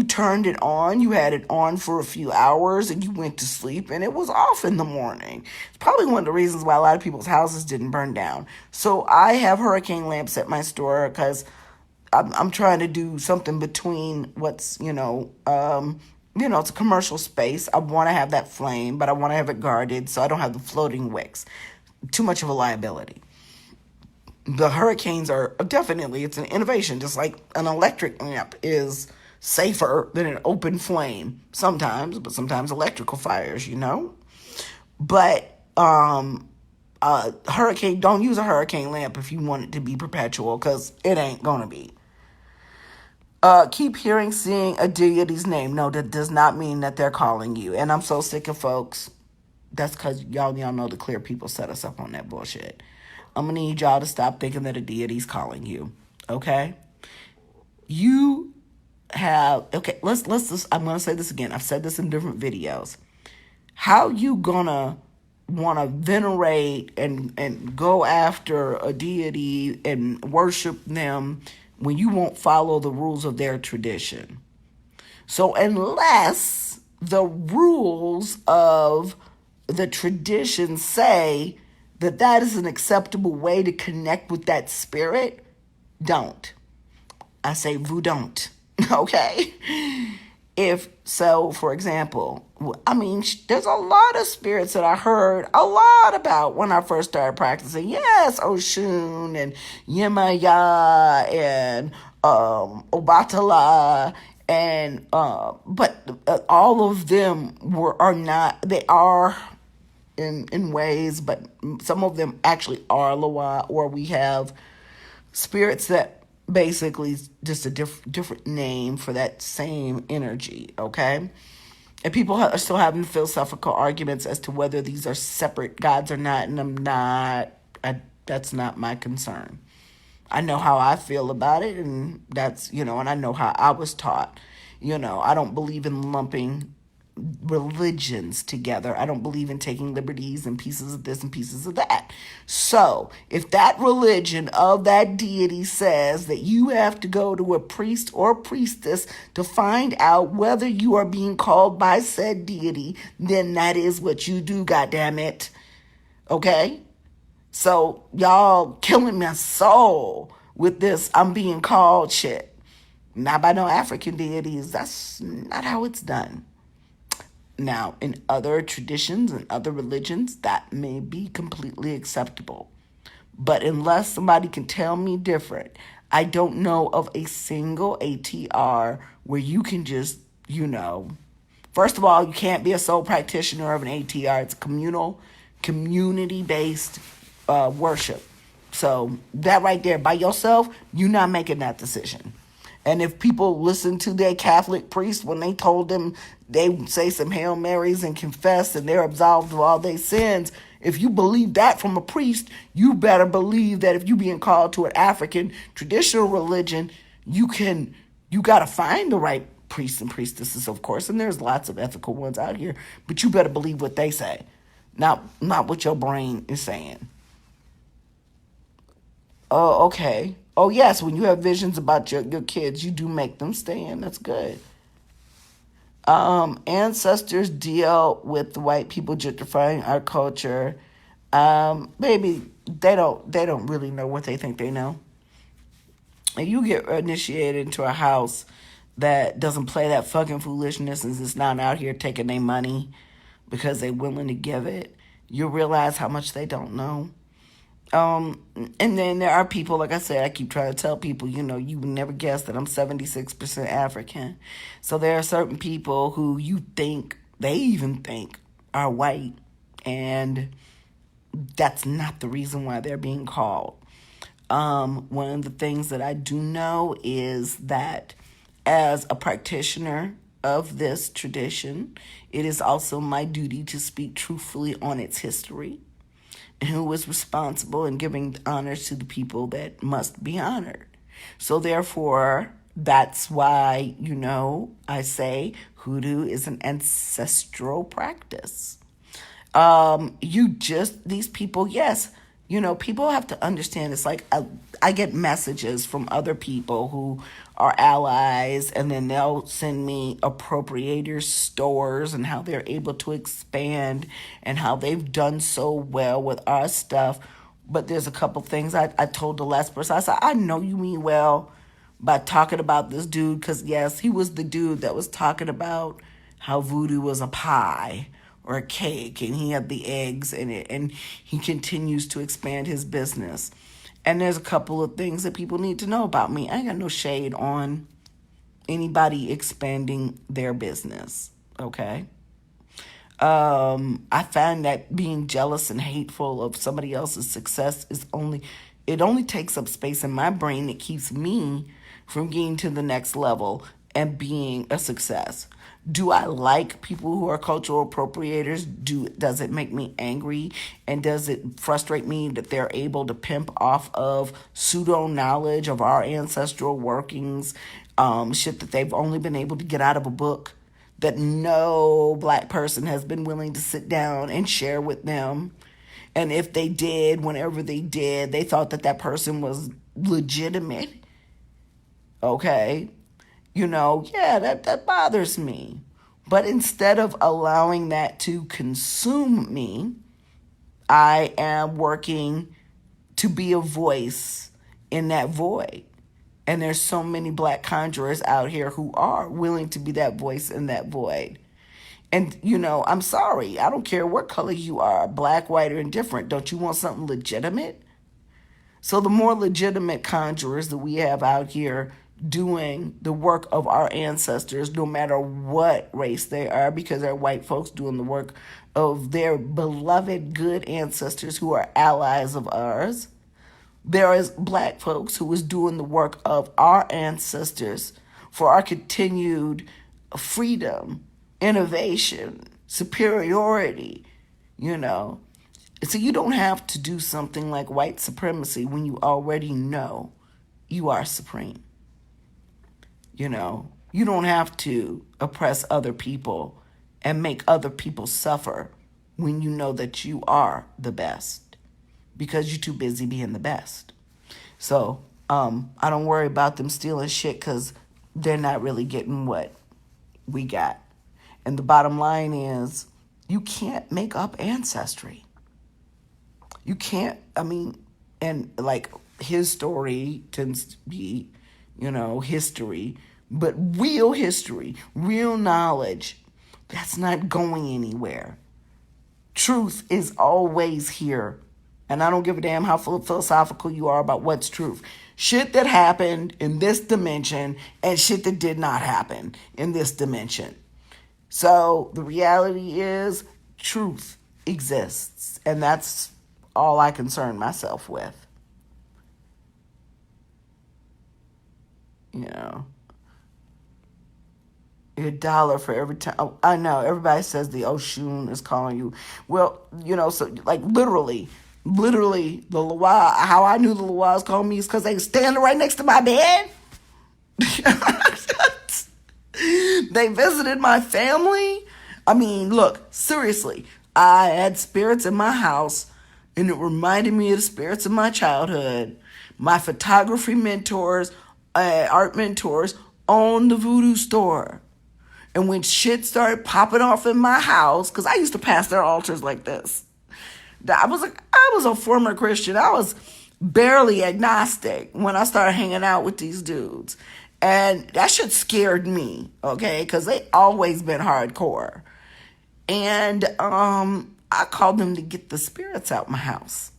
turned it on, you had it on for a few hours, and you went to sleep, and it was off in the morning. It's probably one of the reasons why a lot of people's houses didn't burn down. So I have hurricane lamps at my store because I'm trying to do something between what's, it's a commercial space. I want to have that flame, but I want to have it guarded so I don't have the floating wicks. Too much of a liability. The hurricanes are definitely, it's an innovation, just like an electric lamp is safer than an open flame sometimes, but sometimes electrical fires, But don't use a hurricane lamp if you want it to be perpetual, because it ain't gonna be. Keep seeing a deity's name. No, that does not mean that they're calling you. And I'm so sick of folks. That's because y'all know the clear people set us up on that bullshit. I'm going to need y'all to stop thinking that a deity's calling you. Okay? Let's just, I'm going to say this again. I've said this in different videos. How you going to want to venerate and go after a deity and worship them when you won't follow the rules of their tradition? So unless the rules of the traditions say that is an acceptable way to connect with that spirit, don't. I say vous don't. Okay? If so, for example, there's a lot of spirits that I heard a lot about when I first started practicing. Yes, Oshun and Yemaya and Obatala, and but all of them are not. They are in ways, but some of them actually are Loa, or we have spirits that basically just a different name for that same energy, okay? And people are still having philosophical arguments as to whether these are separate gods or not, and that's not my concern. I know how I feel about it, and that's, and I know how I was taught. I don't believe in lumping religions together. I don't believe in taking liberties and pieces of this and pieces of that. So if that religion of that deity says that you have to go to a priest or priestess to find out whether you are being called by said deity, then that is what you do, goddammit. Okay? So y'all killing my soul with this I'm being called shit. Not by no African deities. That's not how it's done. Now, in other traditions and other religions, that may be completely acceptable. But unless somebody can tell me different, I don't know of a single ATR where you can just, first of all, you can't be a sole practitioner of an ATR. It's communal, community based worship. So that right there, by yourself, you're not making that decision. And if people listen to their Catholic priest when they told them they say some Hail Marys and confess and they're absolved of all their sins, if you believe that from a priest, you better believe that if you're being called to an African traditional religion, you got to find the right priests and priestesses, of course, and there's lots of ethical ones out here, but you better believe what they say, not what your brain is saying. Oh, okay. Oh, yes, when you have visions about your kids, you do make them stand. That's good. Ancestors deal with the white people gentrifying our culture. Maybe they don't really know what they think they know. And you get initiated into a house that doesn't play that fucking foolishness and is not out here taking their money because they're willing to give it, you realize how much they don't know. And then there are people, like I said, I keep trying to tell people, you would never guess that I'm 76% African. So there are certain people who they even think are white, and that's not the reason why they're being called. One of the things that I do know is that as a practitioner of this tradition, it is also my duty to speak truthfully on its history and who was responsible in giving honors to the people that must be honored. So therefore, that's why, I say hoodoo is an ancestral practice. These people, yes, people have to understand. It's like I get messages from other people who are allies, and then they'll send me appropriators stores and how they're able to expand and how they've done so well with our stuff. But there's a couple things I told the last person. I said, I know you mean well by talking about this dude, because yes, he was the dude that was talking about how voodoo was a pie or a cake, and he had the eggs in it, and he continues to expand his business. And there's a couple of things that people need to know about me. I ain't got no shade on anybody expanding their business, okay? I find that being jealous and hateful of somebody else's success it only takes up space in my brain. It keeps me from getting to the next level and being a success. Do I like people who are cultural appropriators? Does it make me angry? And does it frustrate me that they're able to pimp off of pseudo knowledge of our ancestral workings, shit that they've only been able to get out of a book that no black person has been willing to sit down and share with them? And if they did, whenever they did, they thought that person was legitimate. Okay? Yeah, that bothers me. But instead of allowing that to consume me, I am working to be a voice in that void. And there's so many black conjurers out here who are willing to be that voice in that void. And, I'm sorry. I don't care what color you are, black, white, or indifferent. Don't you want something legitimate? So the more legitimate conjurers that we have out here doing the work of our ancestors, no matter what race they are, because they're white folks doing the work of their beloved good ancestors who are allies of ours. There is black folks who is doing the work of our ancestors for our continued freedom, innovation, superiority, So you don't have to do something like white supremacy when you already know you are supreme. You don't have to oppress other people and make other people suffer when you know that you are the best, because you're too busy being the best. So I don't worry about them stealing shit, because they're not really getting what we got. And the bottom line is, you can't make up ancestry. You can't, I mean, and like his story tends to be, history, but real history, real knowledge, that's not going anywhere. Truth is always here. And I don't give a damn how philosophical you are about what's truth. Shit that happened in this dimension and shit that did not happen in this dimension. So the reality is truth exists. And that's all I concern myself with. $1 for every time. Oh, I know everybody says the Oshun is calling you. Well, so like literally the Loa. How I knew the Loa was calling me is because they were standing right next to my bed. They visited my family. I mean, look, seriously, I had spirits in my house, and it reminded me of the spirits of my childhood. My photography mentors, art mentors owned the voodoo store. And when shit started popping off in my house, because I used to pass their altars like this. I was a former Christian. I was barely agnostic when I started hanging out with these dudes. And that shit scared me, okay? Because they always been hardcore. And I called them to get the spirits out my house.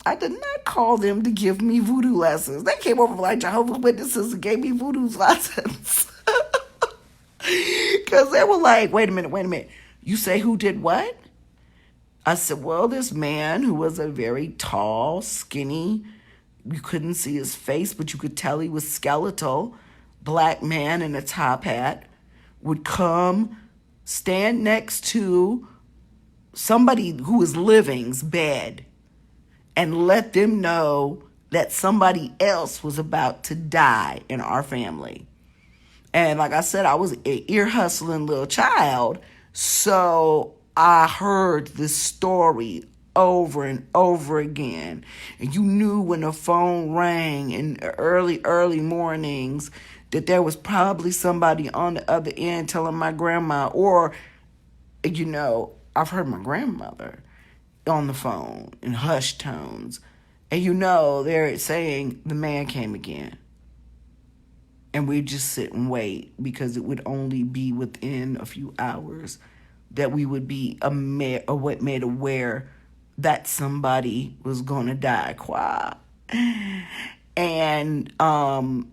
I did not call them to give me voodoo lessons. They came over like Jehovah's Witnesses and gave me voodoo lessons. Because they were like, wait a minute. You say who did what? I said, well, this man who was a very tall, skinny, you couldn't see his face, but you could tell he was skeletal, black man in a top hat, would come, stand next to somebody who was living's bed and let them know that somebody else was about to die in our family. And like I said, I was an ear hustling little child. So I heard this story over and over again. And you knew when the phone rang in early mornings that there was probably somebody on the other end telling my grandma, or, I've heard my grandmother on the phone in hushed tones. And they're saying the man came again. And we just sit and wait because it would only be within a few hours that we would be made aware that somebody was going to die. And, like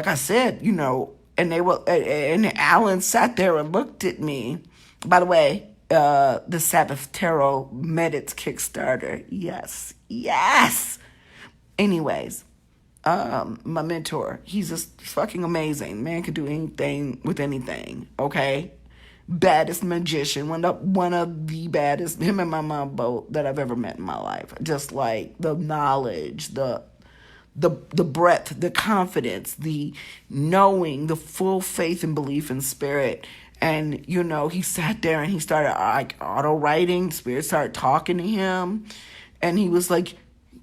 I said, and they were, and Alan sat there and looked at me. By the way, the Sabbath Tarot met its Kickstarter. Yes. Anyways. My mentor, he's just fucking amazing. Man could do anything with anything, okay? Baddest magician, one of the baddest, him and my mom both, that I've ever met in my life. Just like the knowledge, the breadth, the confidence, the knowing, the full faith and belief in spirit. And, he sat there and he started like auto writing. Spirit started talking to him. And he was like,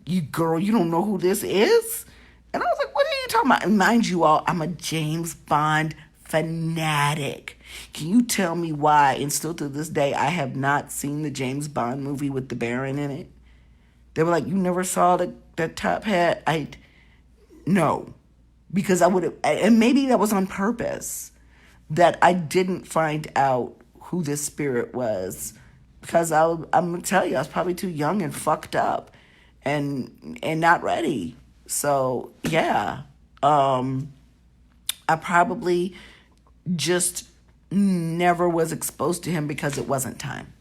you don't know who this is? And I was like, what are you talking about? And mind you all, I'm a James Bond fanatic. Can you tell me why, and still to this day, I have not seen the James Bond movie with the Baron in it? They were like, you never saw that top hat? No. Because I would have, and maybe that was on purpose, that I didn't find out who this spirit was. Because I'm going to tell you, I was probably too young and fucked up and not ready. So, yeah, I probably just never was exposed to him because it wasn't time.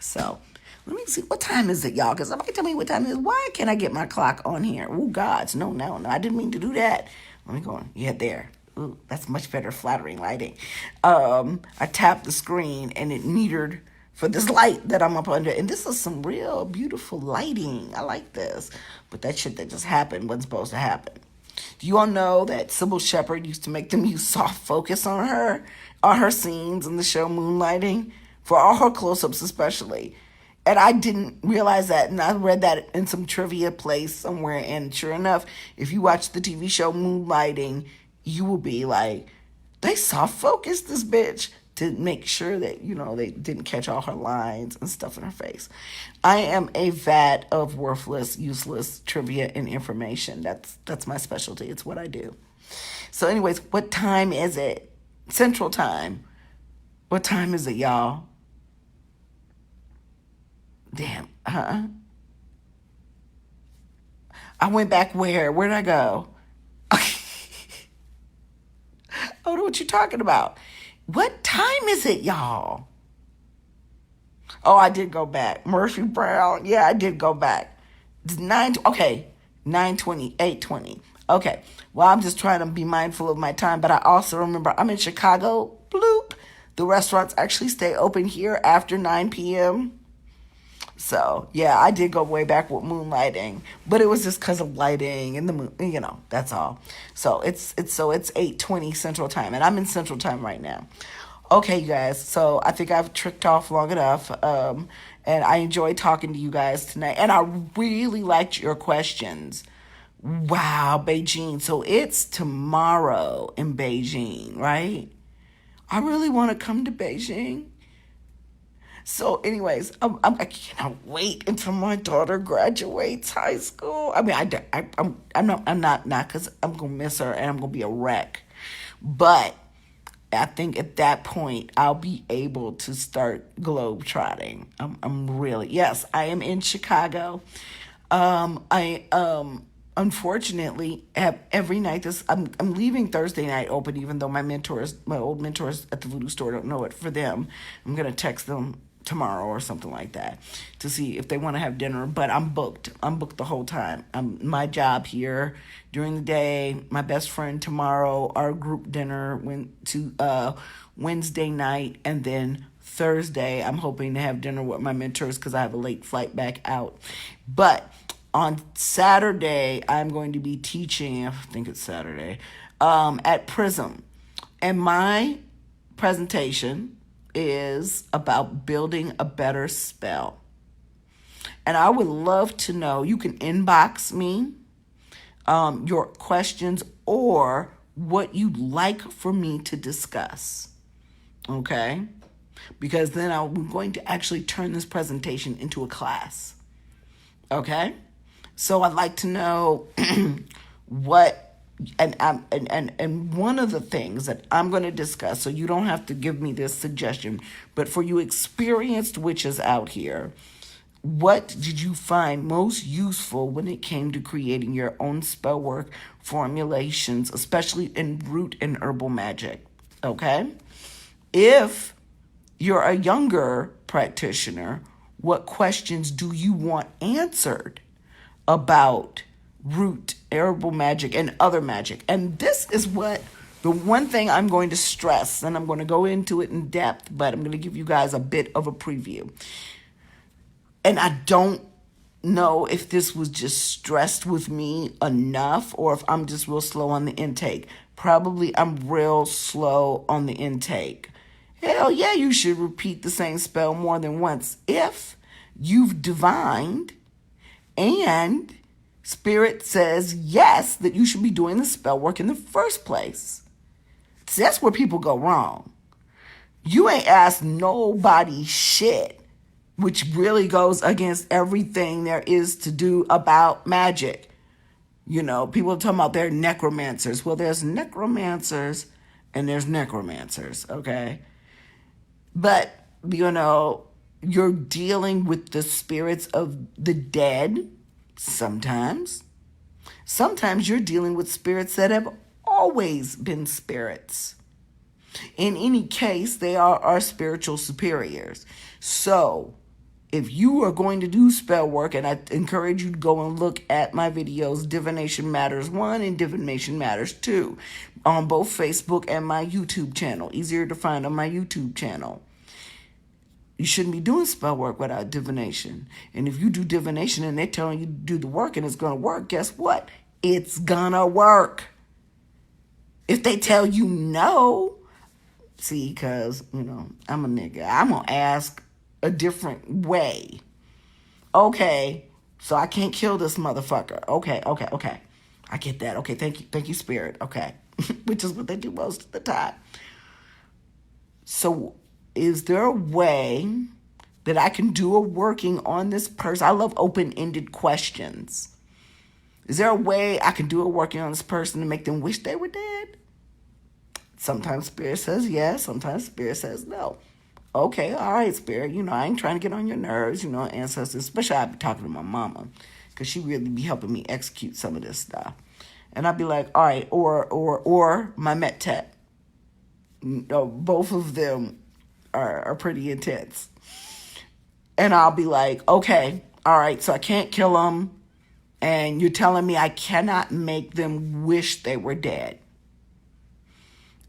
So, let me see. What time is it, y'all? Because somebody tell me what time it is. Why can't I get my clock on here? Oh, gods. No. I didn't mean to do that. Let me go. Yeah, there. Ooh, that's much better flattering lighting. I tapped the screen and it metered for this light that I'm up under. And this is some real beautiful lighting. I like this. But that shit that just happened wasn't supposed to happen. Do you all know that Cybill Shepherd used to make them use soft focus on her scenes in the show Moonlighting? For all her close-ups especially. And I didn't realize that. And I read that in some trivia place somewhere. And sure enough, if you watch the TV show Moonlighting, you will be like, they soft focused this bitch to make sure that, they didn't catch all her lines and stuff in her face. I am a vat of worthless, useless trivia and information. That's my specialty. It's what I do. So anyways, what time is it? Central Time. What time is it, y'all? Damn, huh? I went back where? Where'd I go? I don't know what you're talking about. What time is it, y'all? Oh, I did go back. Murphy Brown. Yeah, I did go back. It's 9:20, 8:20. Okay. Well, I'm just trying to be mindful of my time, but I also remember I'm in Chicago. Bloop. The restaurants actually stay open here after 9 p.m. So, yeah, I did go way back with moonlighting, but it was just because of lighting and the moon, that's all. So it's 8:20 Central Time, and I'm in Central Time right now. Okay, you guys, so I think I've tricked off long enough, and I enjoyed talking to you guys tonight, and I really liked your questions. Wow, Beijing. So it's tomorrow in Beijing, right? I really want to come to Beijing. So, anyways, I cannot wait until my daughter graduates high school. I mean, I'm not because I'm gonna miss her and I'm gonna be a wreck. But I think at that point I'll be able to start globetrotting. I'm really, yes, I am in Chicago. I unfortunately have every night I'm leaving Thursday night open, even though my old mentors at the Voodoo store don't know it. For them, I'm gonna text them tomorrow or something like that to see if they want to have dinner, but I'm booked the whole time. My job here during the day, my best friend tomorrow, our group dinner went to Wednesday night, and then Thursday I'm hoping to have dinner with my mentors because I have a late flight back out. But on Saturday I'm going to be teaching, I think it's Saturday, at Prism, and my presentation is about building a better spell. And I would love to know, you can inbox me your questions or what you'd like for me to discuss. Okay? Because then I'm going to actually turn this presentation into a class. Okay? So I'd like to know what. And one of the things that I'm going to discuss, so you don't have to give me this suggestion, but for you experienced witches out here, what did you find most useful when it came to creating your own spell work formulations, especially in root and herbal magic? Okay? If you're a younger practitioner, what questions do you want answered about root, herbal magic, and other magic? And this is what the one thing I'm going to stress, and I'm going to go into it in depth, but I'm going to give you guys a bit of a preview. And I don't know if this was just stressed with me enough or if I'm just real slow on the intake. Probably I'm real slow on the intake. Hell yeah, you should repeat the same spell more than once if you've divined and Spirit says yes, that you should be doing the spell work in the first place. See, that's where people go wrong. You ain't asked nobody shit, which really goes against everything there is to do about magic. People are talking about they're necromancers. Well, there's necromancers and there's necromancers, okay? But, you're dealing with the spirits of the dead sometimes. Sometimes you're dealing with spirits that have always been spirits. In any case, they are our spiritual superiors. So, if you are going to do spell work, and I encourage you to go and look at my videos, Divination Matters 1 and Divination Matters 2, on both Facebook and my YouTube channel. Easier to find on my YouTube channel. You shouldn't be doing spell work without divination. And if you do divination and they're telling you to do the work and it's going to work, guess what? It's going to work. If they tell you no, see, because, I'm a nigga. I'm going to ask a different way. Okay, so I can't kill this motherfucker. Okay. I get that. Okay, thank you, Spirit. Okay, which is what they do most of the time. So is there a way that I can do a working on this person? I love open-ended questions. Is there a way I can do a working on this person to make them wish they were dead? Sometimes Spirit says yes. Sometimes Spirit says no. Okay, all right, Spirit. I ain't trying to get on your nerves, ancestors. Especially I be talking to my mama, because she really be helping me execute some of this stuff. And I'd be like, all right, or my Met Tech. Both of them are pretty intense. And I'll be like, okay, all right, so I can't kill them. And you're telling me I cannot make them wish they were dead.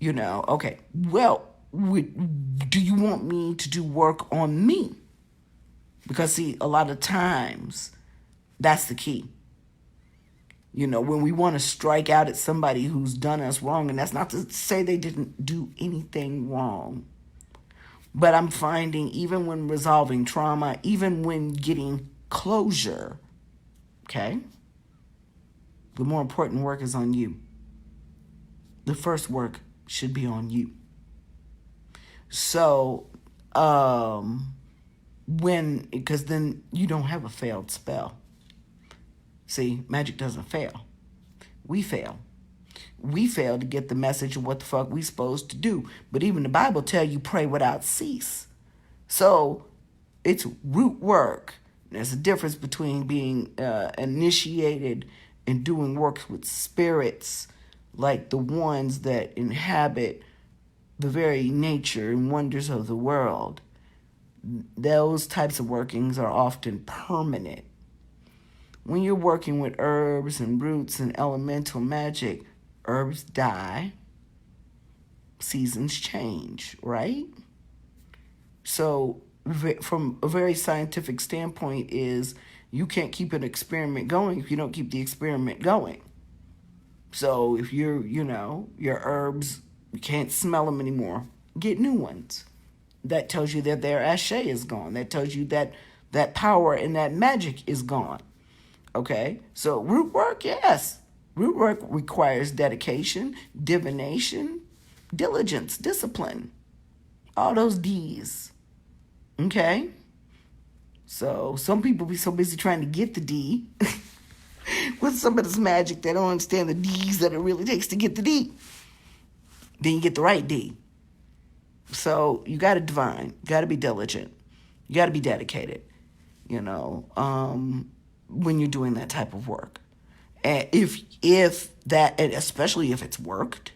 Okay, well, do you want me to do work on me? Because, see, a lot of times, that's the key. When we want to strike out at somebody who's done us wrong, and that's not to say they didn't do anything wrong. But I'm finding even when resolving trauma, even when getting closure, okay, the more important work is on you. The first work should be on you. So, because then you don't have a failed spell. See, magic doesn't fail. We fail. We fail to get the message of what the fuck we supposed to do. But even the Bible tell you pray without cease. So it's root work. There's a difference between being initiated and doing work with spirits like the ones that inhabit the very nature and wonders of the world. Those types of workings are often permanent. When you're working with herbs and roots and elemental magic, herbs die, seasons change, right? So from a very scientific standpoint is you can't keep an experiment going if you don't keep the experiment going. So if your herbs, you can't smell them anymore, get new ones. That tells you that their ashe is gone. That tells you that that power and that magic is gone. Okay, so root work, yes. Root work requires dedication, divination, diligence, discipline. All those D's. Okay? So some people be so busy trying to get the D with some of this magic, they don't understand the D's that it really takes to get the D. Then you get the right D. So you got to divine, you got to be diligent, you got to be dedicated, when you're doing that type of work. And if that, and especially if it's worked,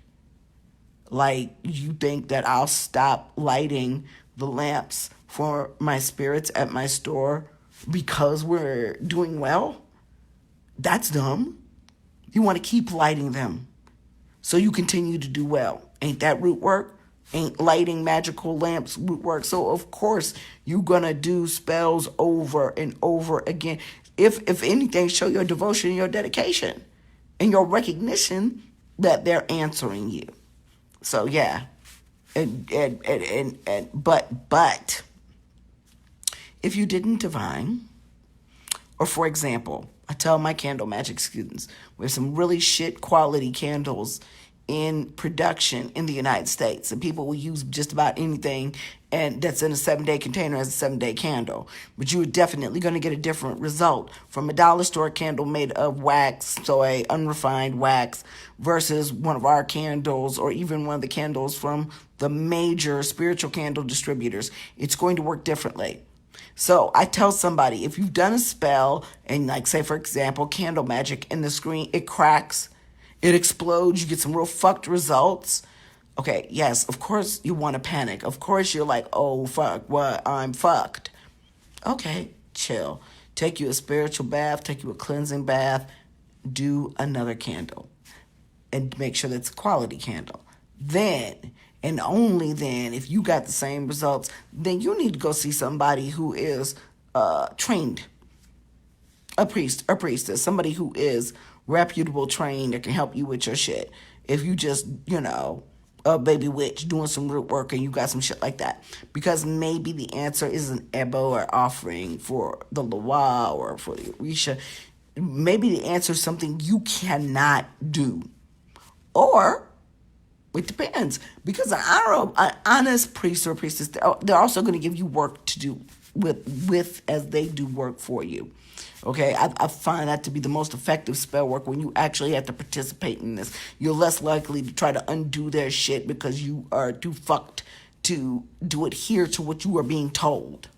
like you think that I'll stop lighting the lamps for my spirits at my store because we're doing well, that's dumb. You want to keep lighting them so you continue to do well. Ain't that root work? Ain't lighting magical lamps root work? So of course you're gonna do spells over and over again. If anything, show your devotion and your dedication and your recognition that they're answering you. So yeah, but if you didn't divine, or for example, I tell my candle magic students, we have some really shit quality candles in production in the United States, and people will use just about anything and that's in a 7-day container as a 7-day candle. But you are definitely going to get a different result from a dollar store candle made of wax, so a unrefined wax, versus one of our candles or even one of the candles from the major spiritual candle distributors. It's going to work differently. So I tell somebody, if you've done a spell and, like, say for example, candle magic, in the screen it cracks, it explodes, you get some real fucked results. Okay, yes, of course you want to panic. Of course you're like, oh, fuck, what? I'm fucked. Okay, chill. Take you a spiritual bath, take you a cleansing bath, do another candle. And make sure that's a quality candle. Then, and only then, if you got the same results, then you need to go see somebody who is trained. A priest or priestess, somebody who is reputable, trained, that can help you with your shit. If you just, a baby witch doing some root work and you got some shit like that. Because maybe the answer is an Ebo or offering for the Loa or for the Orisha. Maybe the answer is something you cannot do. Or It depends, because an honest priest or priestess, they're also going to give you work to do with as they do work for you. Okay, I find that to be the most effective spell work when you actually have to participate in this. You're less likely to try to undo their shit because you are too fucked to adhere to what you are being told.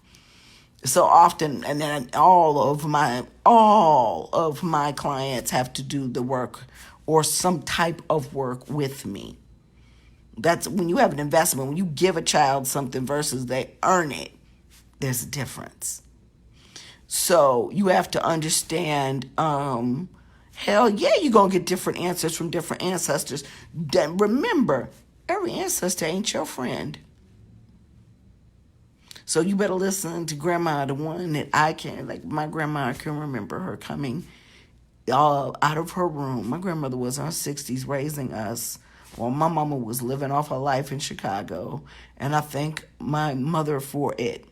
So often, and then all of my clients have to do the work or some type of work with me. That's when you have an investment, when you give a child something versus they earn it, there's a difference. So you have to understand, hell yeah, you're going to get different answers from different ancestors. Then remember, every ancestor ain't your friend. So you better listen to grandma, the one that I can, like my grandma, I can remember her coming out of her room. My grandmother was in her 60s raising us while my mama was living off her life in Chicago. And I thank my mother for it.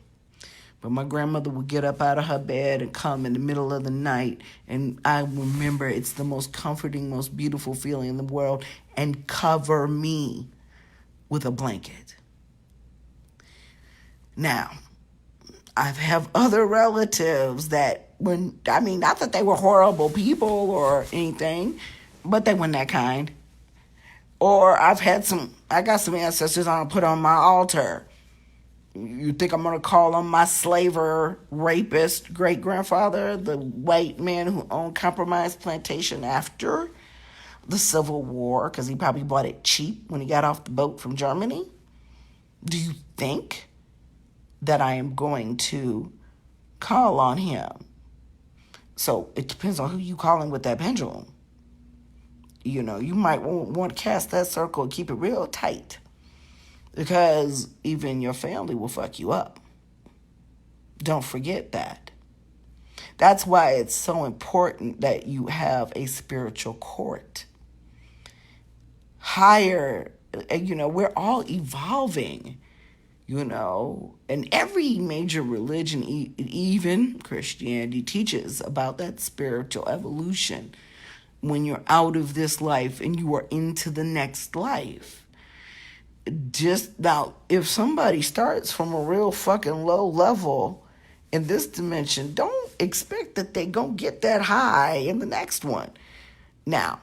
But my grandmother would get up out of her bed and come in the middle of the night. And I remember it's the most comforting, most beautiful feeling in the world, and cover me with a blanket. Now, I have other relatives that not that they were horrible people or anything, but they weren't that kind. Or I got some ancestors I put on my altar. You think I'm going to call on my slaver, rapist, great-grandfather, the white man who owned Compromise Plantation after the Civil War, because he probably bought it cheap when he got off the boat from Germany? Do you think that I am going to call on him? So it depends on who you calling with that pendulum. You know, you might want to cast that circle and keep it real tight, because even your family will fuck you up. Don't forget that. That's why it's so important that you have a spiritual court. Higher, we're all evolving. And every major religion, even Christianity, teaches about that spiritual evolution when you're out of this life and you are into the next life. Just now, if somebody starts from a real fucking low level in this dimension, don't expect that they gonna get that high in the next one. Now,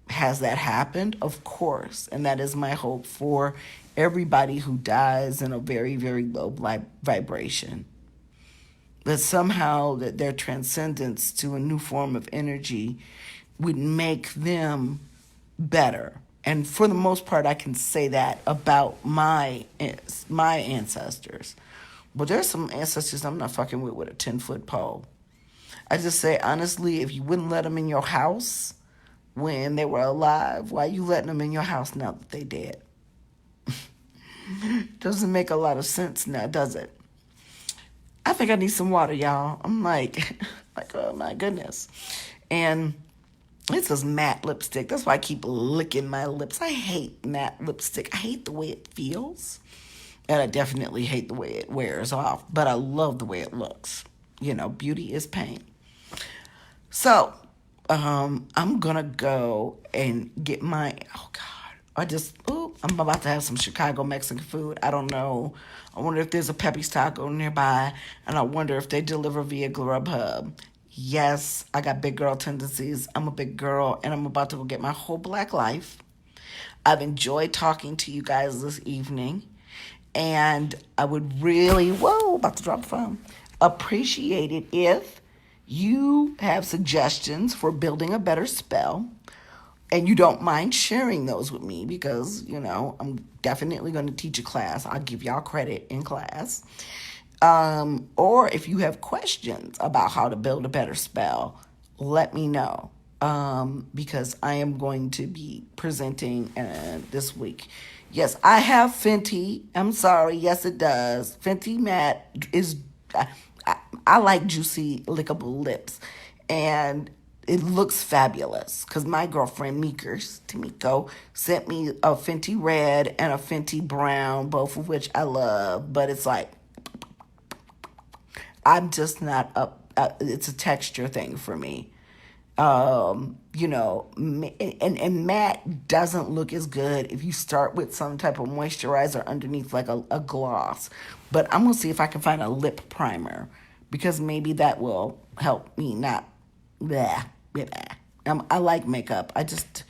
has that happened? Of course. And that is my hope for everybody who dies in a very, very low vibration. That somehow that their transcendence to a new form of energy would make them better. And for the most part, I can say that about my ancestors. But there's some ancestors I'm not fucking with a 10-foot pole. I just say, honestly, if you wouldn't let them in your house when they were alive, why are you letting them in your house now that they dead? Doesn't make a lot of sense now, does it? I think I need some water, y'all. I'm like, oh my goodness. And this is matte lipstick. That's why I keep licking my lips. I hate matte lipstick. I hate the way it feels. And I definitely hate the way it wears off. But I love the way it looks. Beauty is pain. So, I'm going to go and get my, I'm about to have some Chicago Mexican food. I don't know. I wonder if there's a Pepe's Taco nearby. And I wonder if they deliver via Grubhub. Yes, I got big girl tendencies. I'm a big girl, and I'm about to go get my whole black life. I've enjoyed talking to you guys this evening. And I would really, about to drop the phone, appreciate it if you have suggestions for building a better spell. And you don't mind sharing those with me because, I'm definitely going to teach a class. I'll give y'all credit in class. Or if you have questions about how to build a better spell, let me know. Because I am going to be presenting this week. Yes, I have Fenty. I'm sorry. Yes, it does. Fenty Matte is... I like juicy, lickable lips. And it looks fabulous because my girlfriend Tamiko sent me a Fenty Red and a Fenty Brown, both of which I love. But it's like, I'm just not up. It's a texture thing for me. And matte doesn't look as good if you start with some type of moisturizer underneath, like a gloss. But I'm gonna see if I can find a lip primer, because maybe that will help me not. Blah, blah, blah. I like makeup. I just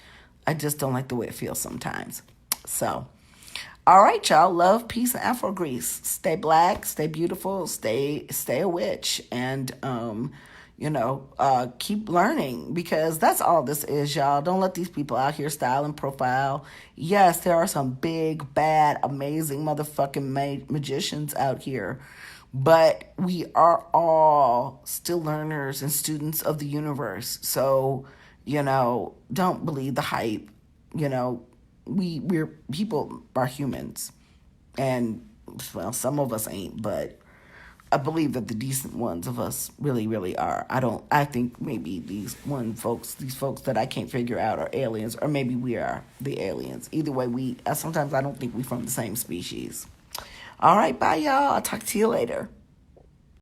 don't like the way it feels sometimes. So, all right, y'all. Love, peace, and Afro Grease. Stay black, stay beautiful, stay a witch, and keep learning, because that's all this is, y'all. Don't let these people out here style and profile. Yes, there are some big, bad, amazing motherfucking magicians out here, but we are all still learners and students of the universe. So, don't believe the hype. You know, we're people are humans, and well, some of us ain't, but I believe that the decent ones of us really, really are. I think maybe these folks that I can't figure out are aliens, or maybe we are the aliens. Either way, sometimes I don't think we from the same species. All right, bye y'all. I'll talk to you later.